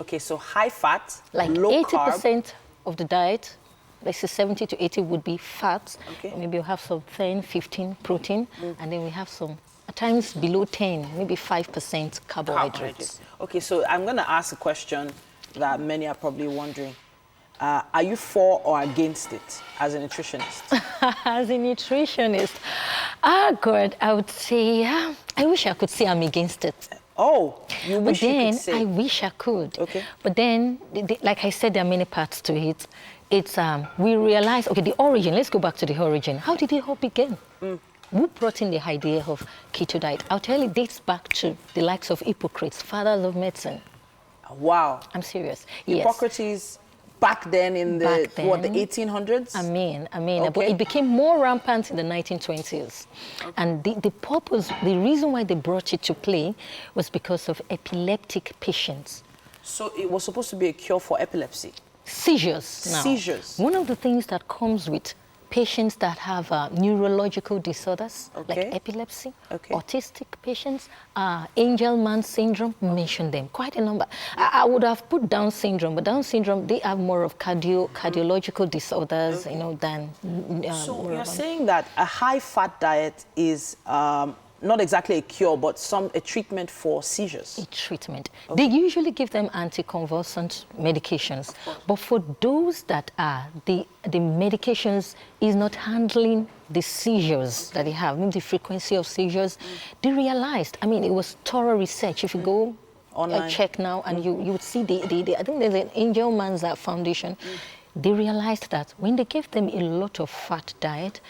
Okay, so high fat, like low 80% of the diet, let's say 70 to 80 would be fats. Okay. Maybe we'll have some 10, 15 protein, and then we have some, at times below 10, maybe 5% carbohydrates. Okay, so I'm going to ask a question that many are probably wondering. Are you for or against it as a nutritionist? As a nutritionist, God, I would say, I wish I could say I'm against it. Oh, you wish but then, you could say. I wish I could. Okay. But then, like I said, there are many parts to it. It's, we realize, okay, the origin, let's go back to the origin. How did it all begin? Who brought in the idea of keto diet? I'll tell you, it dates back to the likes of Hippocrates, fathers of medicine. Wow. I'm serious. Yes. Hippocrates back then in the, what, the 1800s? I mean, but Okay. it became more rampant in the 1920s. And the purpose, the reason why they brought it to play was because of epileptic patients. So it was supposed to be a cure for epilepsy? Seizures now. Seizures. One of the things that comes with patients that have neurological disorders, like epilepsy, autistic patients, Angelman syndrome, mention them, quite a number. I would have put Down syndrome, but Down syndrome, they have more of cardiological disorders, you know, than... So you're saying that a high-fat diet is not exactly a cure, but a treatment for seizures? A treatment. Okay. They usually give them anticonvulsant medications, but for those that are, the medications is not handling the seizures that they have, maybe the frequency of seizures, they realized, I mean, it was thorough research. If you go online, check now, and you would see, I think there's an Angelman's Foundation, they realized that when they gave them a lot of fat diet,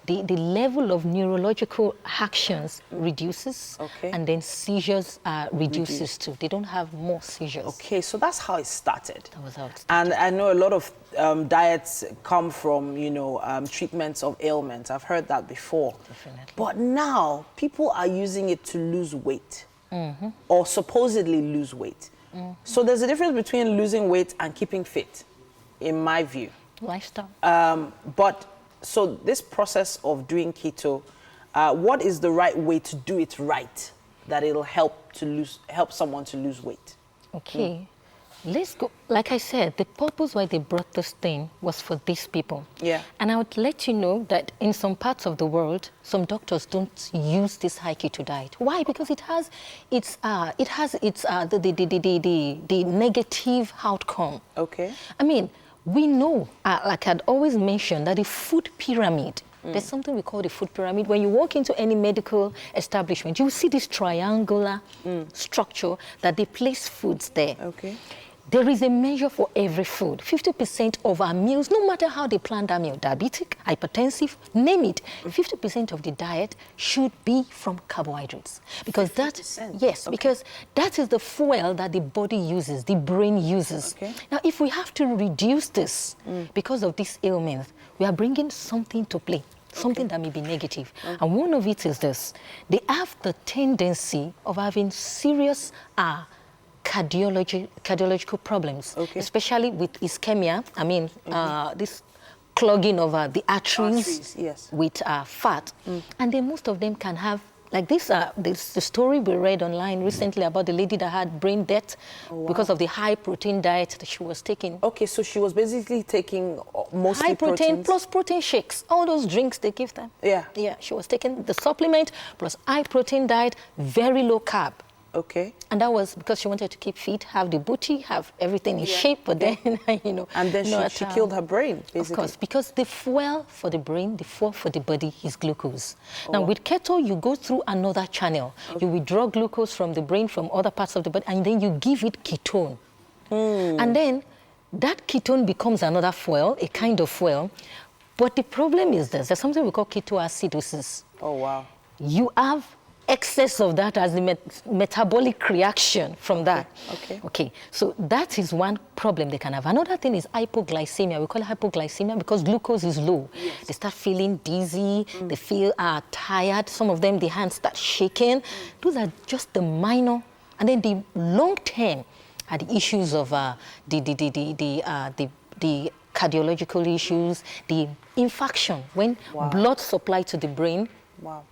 the level of neurological actions reduces, and then seizures reduces too. They don't have more seizures. Okay, so that's how it started. That was how it started. And I know a lot of diets come from, treatments of ailments. I've heard that before. Definitely. But now, people are using it to lose weight, or supposedly lose weight. So there's a difference between losing weight and keeping fit, in my view. Lifestyle. So this process of doing keto, what is the right way to do it right, that it'll help someone to lose weight? Okay, let's go. Like I said, the purpose why they brought this thing was for these people. Yeah. And I would let you know that in some parts of the world, some doctors don't use this high keto diet. Why? Because it has the negative outcome. Okay. I mean, we know, like I'd always mentioned, that the food pyramid, there's something we call the food pyramid. When you walk into any medical establishment, you will see this triangular structure that they place foods there. Okay. There is a measure for every food. 50% of our meals, no matter how they plan that meal, diabetic, hypertensive, name it, 50% of the diet should be from carbohydrates. Because because that is the fuel that the body uses, the brain uses. Okay. Now, if we have to reduce this because of these ailments, we are bringing something to play, something that may be negative. And one of it is this. They have the tendency of having serious cardiological problems, especially with ischemia. I mean, this clogging of the arteries with fat. And then most of them can have, like the story we read online recently about the lady that had brain death because of the high protein diet that she was taking. Okay, so she was basically taking mostly high protein proteins. plus protein shakes, all those drinks they give them. Yeah. Yeah, she was taking the supplement plus high protein diet, very low carb. Okay. And that was because she wanted to keep fit, have the booty, have everything in shape, but then, And then she killed her brain, basically. Of course, because the fuel for the brain, the fuel for the body is glucose. Now, with keto, you go through another channel. You withdraw glucose from the brain, from other parts of the body, and then you give it ketone. And then that ketone becomes another fuel, a kind of fuel. But the problem is this. There's something we call ketoacidosis. Oh, wow. You have excess of that as the metabolic reaction from that. Okay. So that is one problem they can have. Another thing is hypoglycemia. We call it hypoglycemia because glucose is low. They start feeling dizzy. They feel tired. Some of them, the hands start shaking. Those are just the minor. And then the long term are the issues of the cardiological issues, the infarction, when blood supply to the brain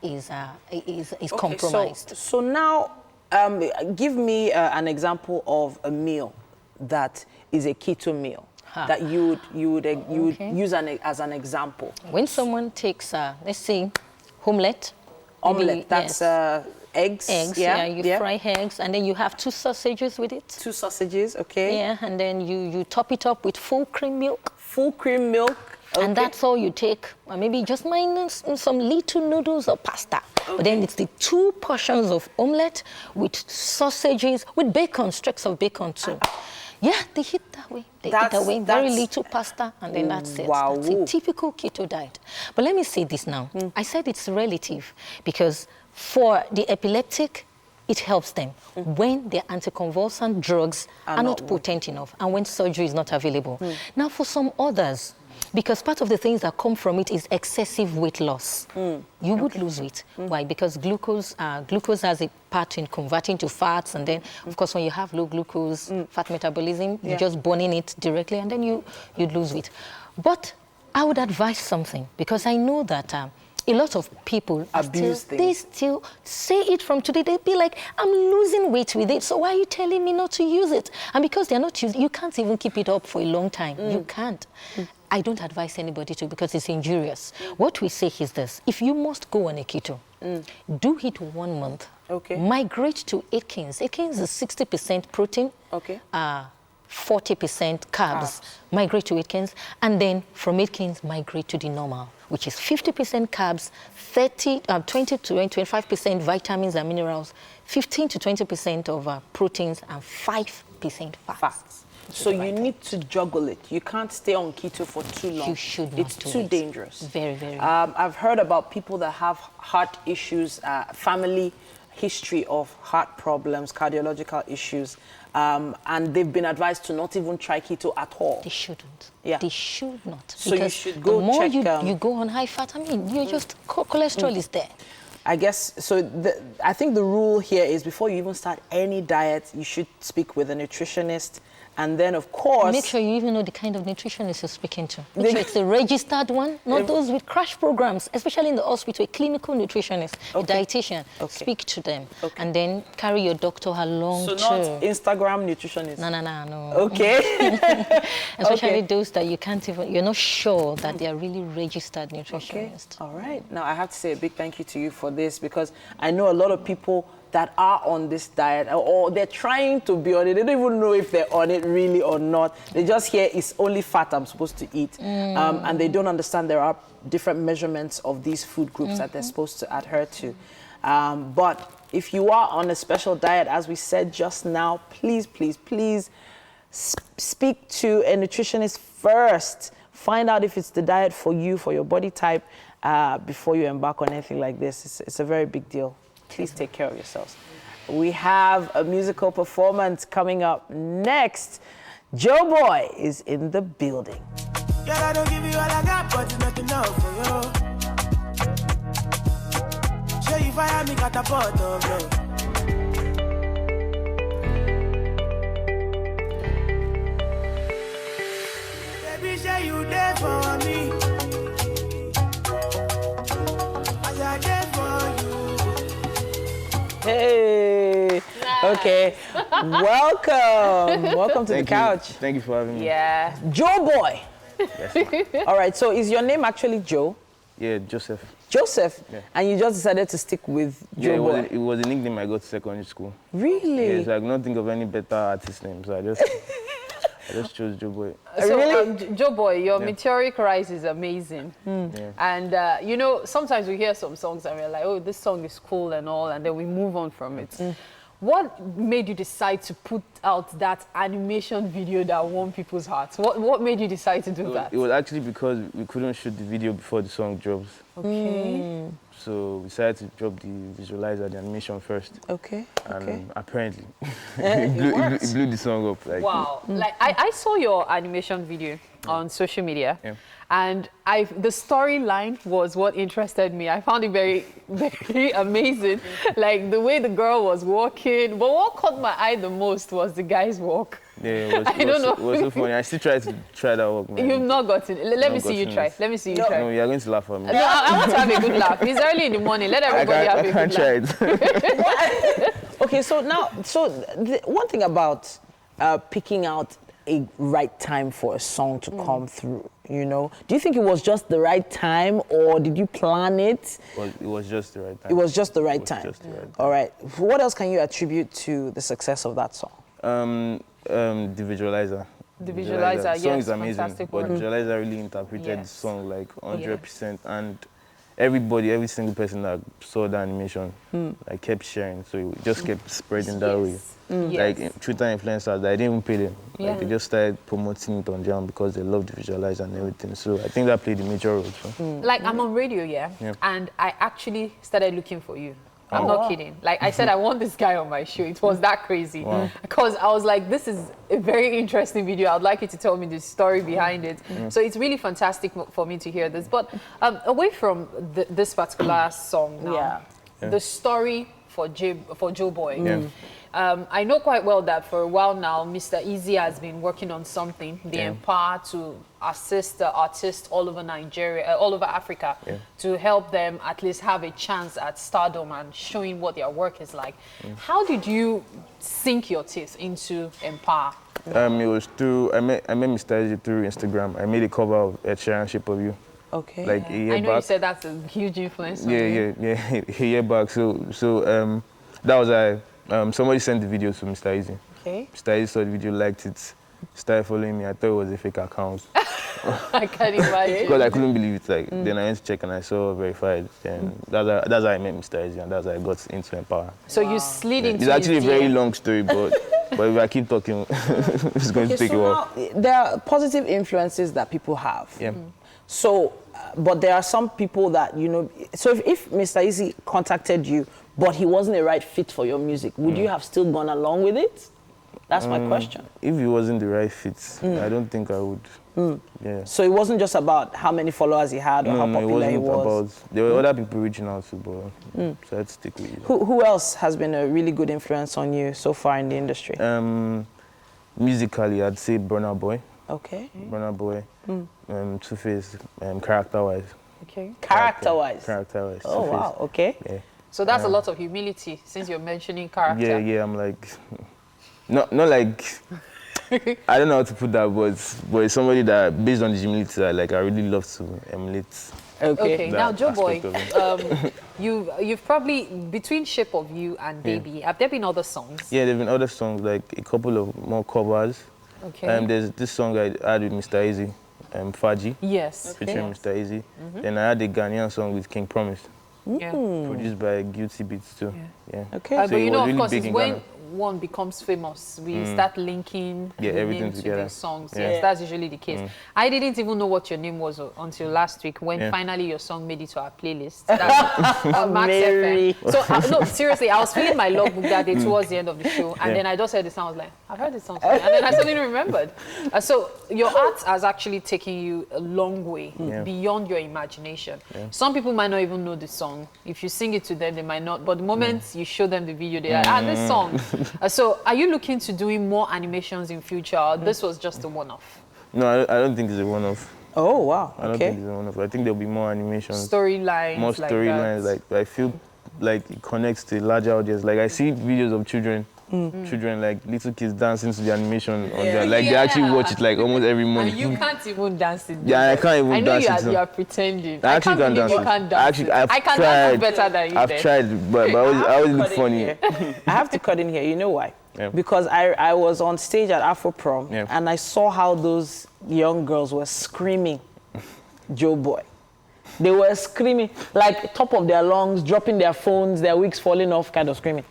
is compromised. So now, give me an example of a meal that is a keto meal that you would use as an example. When someone takes, let's say, omelette. Omelette, that's eggs. Eggs, you fry eggs, and then you have 2 sausages with it. 2 sausages, okay. Yeah, and then you top it up with full cream milk. Full cream milk. Okay. And that's all you take, or maybe just minus some little noodles or pasta. But then it's the 2 portions of omelette with sausages, with bacon, streaks of bacon too. Yeah, they eat that way. They eat that way. Very little pasta, and then that's it. Wow. That's a typical keto diet. But let me say this now. I said it's relative because for the epileptic, it helps them when their anticonvulsant drugs are not potent enough and when surgery is not available. Now, for some others, because part of the things that come from it is excessive weight loss. You would lose weight. Why? Because glucose has a part in converting to fats, and then, of course, when you have low glucose fat metabolism, you're just burning it directly, and then you'd lose weight. But I would advise something, because I know that a lot of people abuse they still say it from today. They'd be like, I'm losing weight with it, so why are you telling me not to use it? And because they're not using, you can't even keep it up for a long time. You can't. I don't advise anybody to, because it's injurious. What we say is this: if you must go on a keto, do it 1 month. Okay. Migrate to Atkins. Atkins is 60% protein. Okay. 40% carbs. Migrate to Atkins, and then from Atkins migrate to the normal, which is 50% carbs, 20 to 25% vitamins and minerals, 15 to 20% of proteins, and 5% fats. So you need to juggle it. You can't stay on keto for too long. You should not. It's too dangerous. Very, very. I've heard about people that have heart issues, family history of heart problems, cardiological issues, and they've been advised to not even try keto at all. They shouldn't. Yeah. They should not. So you should go the more check... you go on high fat, I mean, you're just, cholesterol is there. I guess, so I think the rule here is before you even start any diet, you should speak with a nutritionist. And then, of course... Make sure you even know the kind of nutritionist you're speaking to. Make sure it's a registered one, not those with crash programs, especially in the hospital, a clinical nutritionist, a dietitian. Speak to them. And then carry your doctor along So too. not Instagram nutritionist? No. Okay. Especially those that you can't even, you're not sure that they are really registered nutritionists. All right. Now, I have to say a big thank you to you for this, because I know a lot of people that are on this diet, or they're trying to be on it. They don't even know if they're on it really or not. They just hear it's only fat I'm supposed to eat. And they don't understand there are different measurements of these food groups that they're supposed to adhere to. But if you are on a special diet, as we said just now, please, please, please speak to a nutritionist first. Find out if it's the diet for you, for your body type, before you embark on anything like this. It's a very big deal. Please take care of yourselves. We have a musical performance coming up next. Joe Boy is in the building. Girl, I don't give you all I got, but it's not enough for you. Show you fire, me got a pot of love. Baby, show you there for me. As I there for you. Hey. Nice. Okay. Welcome to the couch. Thank you for having me. Yeah. Joe Boy. Yes. All right. So is your name actually Joe? Yeah, Joseph. Joseph? Yeah. And you just decided to stick with Joe Boy? It was a nickname I got to secondary school. Really? Yes, I could not think of any better artist name, so I just chose Joe Boy. So, Joe Boy, your meteoric rise is amazing. Yeah. And, you know, sometimes we hear some songs and we're like, oh, this song is cool and all, and then we move on from it. What made you decide to put out that animation video that won people's hearts? What made you decide to do that? It was actually because we couldn't shoot the video before the song drops. Okay. So we decided to drop the visualizer, the animation first. Okay. And apparently, it blew the song up. Like, wow. Like, I saw your animation video on social media. Yeah. And the storyline was what interested me. I found it very, very amazing. Like the way the girl was walking. But what caught my eye the most was the guy's walk. Yeah, it was so funny. I still try to try that walk, man. You've not gotten it. Let me see you try. Let me see you try. No, you're going to laugh at me. No, I want to have a good laugh. It's early in the morning. Let everybody have a good laugh. I can't try it. Okay, so now, one thing about picking out a right time for a song to come through, you know? Do you think it was just the right time, or did you plan it? It was just the right time. It was just the right time. All right. What else can you attribute to the success of that song? The visualizer. The visualizer, the song is yes, amazing, fantastic but the visualizer really interpreted the song like 100%, and every single person that saw the animation like kept sharing, so it just kept spreading that way. Like Twitter influencers, I didn't even pay them. Like they just started promoting it on their own because they loved the visualizer and everything. So I think that played a major role. So. Like I'm on radio, and I actually started looking for you. I'm not kidding. Like I said, I want this guy on my show. It was that crazy. Because I was like, this is a very interesting video. I'd like you to tell me the story behind it. So it's really fantastic for me to hear this. But away from this particular song now, the story for Joe Boy. I know quite well that for a while now, Mr. Easy has been working on something, the Empower, to assist the artists all over Nigeria, all over Africa, to help them at least have a chance at stardom and showing what their work is like. How did you sink your teeth into Empower? It was through, I met Mr. Easy through Instagram. I made a cover of Ed Sheeran, Shape of You. Okay. Like a year I know back. you said that's a huge influence on you. Yeah, a year back. So that was somebody sent the video to Mr. Easy. Okay. Mr. Easy saw the video, liked it, started following me. I thought it was a fake account. I can't imagine. Because I couldn't believe it. Like then I went to check and I saw verified. Then that's how I met Mr. Easy and that's how I got into Empower. So you slid into It's actually a his very DM. long story, but if I keep talking, it's going to take a while. Now, there are positive influences that people have. Yeah. So, but there are some people that, you know, so if Mr. Easy contacted you, but he wasn't a right fit for your music, would you have still gone along with it? That's my question. If it wasn't the right fit, I don't think I would. Yeah. So it wasn't just about how many followers he had or how popular he was. There were other people reaching out to, but so I had to stick with it. Who else has been a really good influence on you so far in the industry? Musically, I'd say Burna Boy. Okay. Burna Boy. Two-Face, character-wise. Okay. Character-wise? Character-wise. Oh, Two-Face. wow, okay. Yeah. So that's a lot of humility, since you're mentioning character. Yeah, I'm like, not like, I don't know how to put that, but it's somebody that, based on the humility, I really love to emulate. Okay. Now, Joe Boy, aspect of it. you've probably, between Shape of You and Baby, have there been other songs? Yeah, there have been other songs, like a couple of more covers. Okay. There's this song I had with Mr. Easy, Faji. Yes. Featuring Mr. Easy. Then I had a Ghanaian song with King Promise. Yeah. Produced by Guilty Beats too. Yeah. Okay. So But you it know, was of really course, big it's in when Ghana. one becomes famous, we start linking the everything name to together. the songs. Yeah. Yes, that's usually the case. I didn't even know what your name was until last week when finally your song made it to our playlist. That's on Max Mary. FM. So, no, seriously, I was filling my logbook that day towards the end of the show, and then I just heard the song. I was like, I've heard this song somewhere. And then I suddenly remembered. So your art has actually taken you a long way beyond your imagination. Some people might not even know the song. If you sing it to them, they might not. But the moment you show them the video, they're like, this song. So are you looking to doing more animations in future? Or this was just a one-off? No, I don't think it's a one-off. Oh, wow. I don't think it's a one-off. I think there'll be more animations. Storylines. More like storylines. that. Like I feel like it connects to a larger audience. Like I see videos of children, like little kids dancing to the animation on their, like they actually watch it like almost every morning. And you can't even dance it. Yeah, I can't even dance it. I know you are pretending. I actually can't can't believe dance you it. can't dance it. I've I can tried. dance better than you. I've then. tried, but I always look funny. I have to cut in here. You know why? Because I was on stage at Afro Prom and I saw how those young girls were screaming, Joe Boy. They were screaming, like top of their lungs, dropping their phones, their wigs falling off, kind of screaming.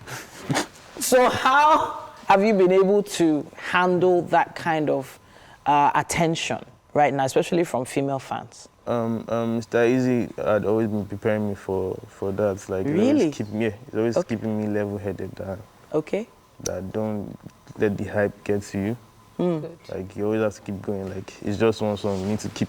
So how have you been able to handle that kind of attention right now, especially from female fans? Mr. Easy had always been preparing me for that. Like Really? He's always keeping me level-headed. Okay. That don't let the hype get to you. Like you always have to keep going. Like it's just one song. You need to keep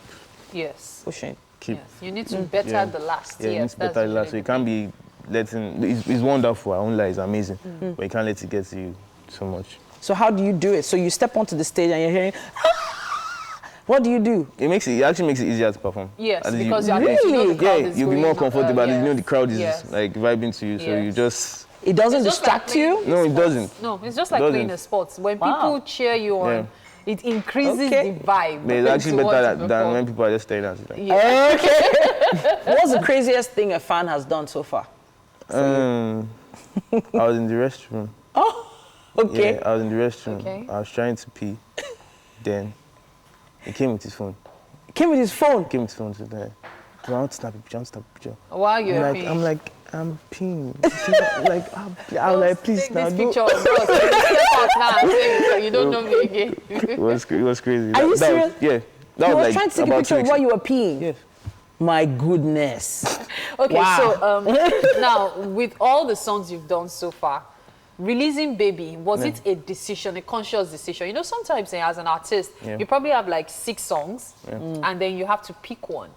pushing. Keep. Yes. You need to better the last. Yeah, you need Yes, to better the last. So you can't be letting. It's wonderful. I won't lie. It's amazing. But you can't let it get to you so much. So how do you do it? So you step onto the stage and you're hearing, what do you do? It actually makes it easier to perform. Yes, As because you, you know the crowd is you'll be more going, comfortable. And you know the crowd is yes. like vibing to you. So you just. It doesn't It's just distract like you? No, it doesn't. No, it's just like It playing doesn't. a sport. When Wow. people cheer you on, it increases the vibe. But it's actually to what better you than perform. when people are just staring at you. Like, Yeah. Okay. What's the craziest thing a fan has done so far? I was in the restroom. Oh, okay. Yeah, I was in the restroom. Okay. I was trying to pee. Then he came with his phone. Came with his phone? Came with his phone. So then, I want to snap a picture. I want to snap a picture. While you're peeing. I'm peeing. I was like, please now. This picture of us. Step out now and say, so you don't know me again. It was crazy. Are you serious? Yeah. That You was were like trying to take a about picture 2 of weeks while ago. you were peeing? Yes. My goodness. Okay, Wow. so now with all the songs you've done so far, releasing Baby, was it a decision, a conscious decision? You know, sometimes as an artist, you probably have like 6 songs and then you have to pick one.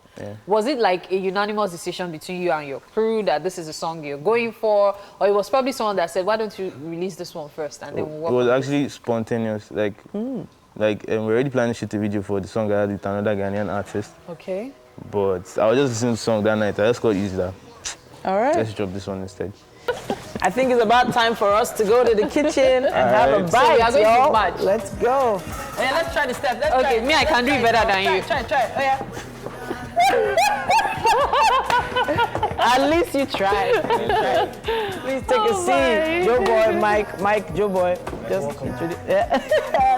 Was it like a unanimous decision between you and your crew that this is the song you're going for? Or it was probably someone that said, why don't you release this one first and then we'll work It was on actually spontaneous. Like, we're already planning to shoot a video for the song I had with another Ghanaian artist. Okay. But I was just listening to the song that night. I just got easy that. All right. Let's drop this one instead. I think it's about time for us to go to the kitchen and have a right. bite, So we are going to y'all. match. Let's go. Yeah, let's try the steps. Let's Okay, try. me, I can do it better than you. Try. Oh, yeah. At least you tried. Please take a seat. Joe Boy, Mike, Joe Boy. Just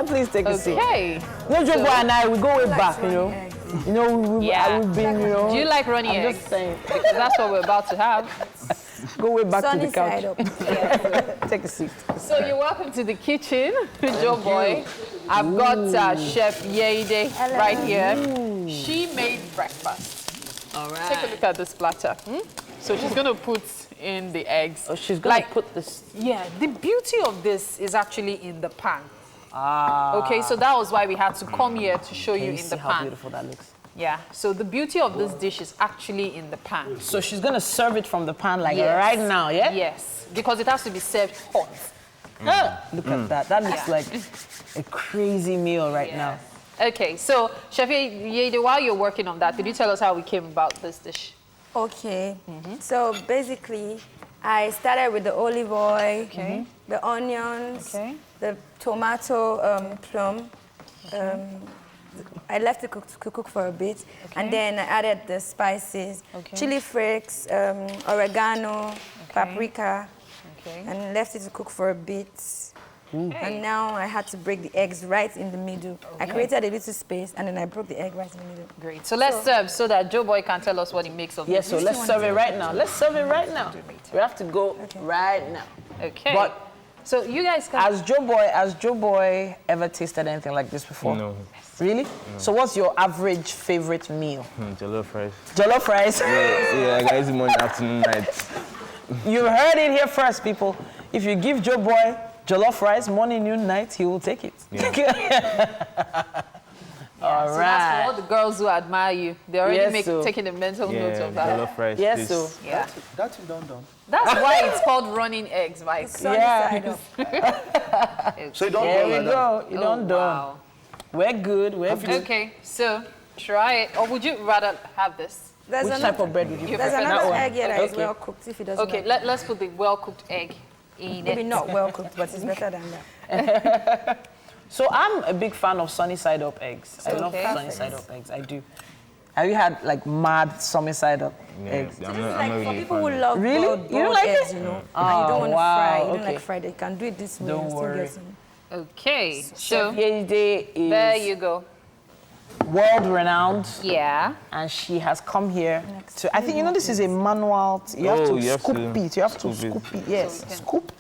please take a seat. Okay. No, Joe Boy and I, we go way back, you know. You know, we've been, you know. Do you like runny I'm eggs? just saying. Because that's what we're about to have. Go way back to the Sunny side couch. up. Take a seat. So you're welcome to the kitchen, Joe Boy. I've got Chef Yede right here. She made breakfast. All right. Take a look at this platter. So she's going to put in the eggs. Oh, she's going to put this. Yeah, the beauty of this is actually in the pan. Ah. Okay, so that was why we had to come here to show you in see the how pan. beautiful that looks. Yeah, so the beauty of this dish is actually in the pan. So she's going to serve it from the pan like Yes. right now, yeah? Yes, because it has to be served hot. Look at that. That looks like a crazy meal right now. Okay, so Chef Yede, while you're working on that, could you tell us how we came about this dish? Okay. So basically, I started with the olive oil, the onions, the tomato plum. I left it to cook for a bit, and then I added the spices, chili flakes, oregano, paprika, and left it to cook for a bit. And now I had to break the eggs right in the middle. I created a little space, and then I broke the egg right in the middle. Great. So let's serve so that Joe Boy can tell us what he makes of Yes, this. so let's serve it right now. Let's serve it right now. We have to go right now. Okay. But so you guys can... Has Joe Boy ever tasted anything like this before? No. Really? No. So what's your average favorite meal? Jollof rice. Jollof rice? Yeah, guys, morning, afternoon, night. You heard it here first, people. If you give Joe Boy jollof rice morning, noon, night, he will take it. All So right. that's for all the girls who admire you. They're already taking a mental note of that. Jollof rice. Yes, so. Yeah. That's done. That's why it's called running eggs, Mike. Yeah. So you don't There done we like go. that. You don't done. We're good. We're good. Okay, so try it. Or would you rather have this? There's Which type of bread would you There's prefer? another That one? egg here that is Okay. well cooked if it doesn't. Okay, let's put the well-cooked egg in Maybe it. not well cooked, but it's better than that. So I'm a big fan of sunny side up eggs. I love Okay. sunny side up eggs. I do. Have you had like mad sunny side up eggs? I'm not Like for really people fan. who love Really? boiled You don't like eggs, it? you know, and Oh, you don't want to wow, fry, you don't okay. like fried, you can do it this way Don't and still worry. get some. Okay, so Chef Yede is there you go. world renowned. Yeah. And she has come here to, I think, you know, this is a manual. You have to scoop it. You have to scoop it. Yes. Scoop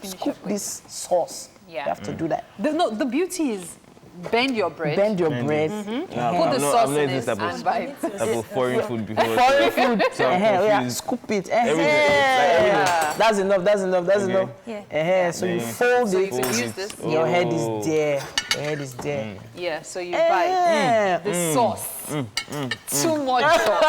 this sauce. Yeah. You have to do that. The beauty is bend your bread. Bend your bread. Put the I've sauce not in eaten it type and bite. of foreign food before. Foreign food. So I'm Yeah, confused. scoop it. Everything. That's enough. That's enough. Yeah. So you Then fold So you it. can use this. Your head Oh. is there. Your head is there. Yeah, so you bite the sauce. Too much sauce.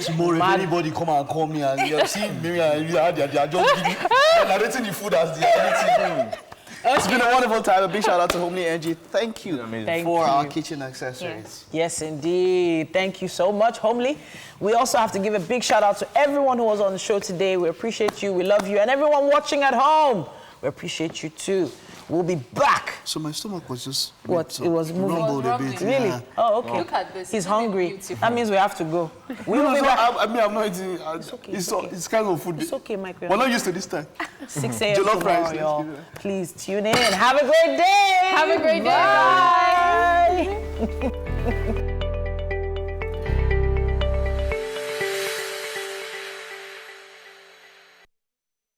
Tomorrow, if anybody come and call me and you see Miriam and you are just giving, narrating the food as the anything. It's been a wonderful time. A big shout out to Homely Energy. Thank you for our kitchen accessories. Yes, indeed. Thank you so much, Homely. We also have to give a big shout out to everyone who was on the show today. We appreciate you. We love you. And everyone watching at home, we appreciate you too. We'll be back. So my stomach was just It was moving. rumbled a bit. Really? Yeah. Oh, okay. Look at this. He's Isn't it hungry. beautiful? That means we have to go. We will No, be so back. I'm not eating. It's kind of food. It's okay, Mike. We're not used to this time. 6 a.m. Jollof tomorrow, rice, y'all. Please tune in. Have a great day. Have a great day. Bye.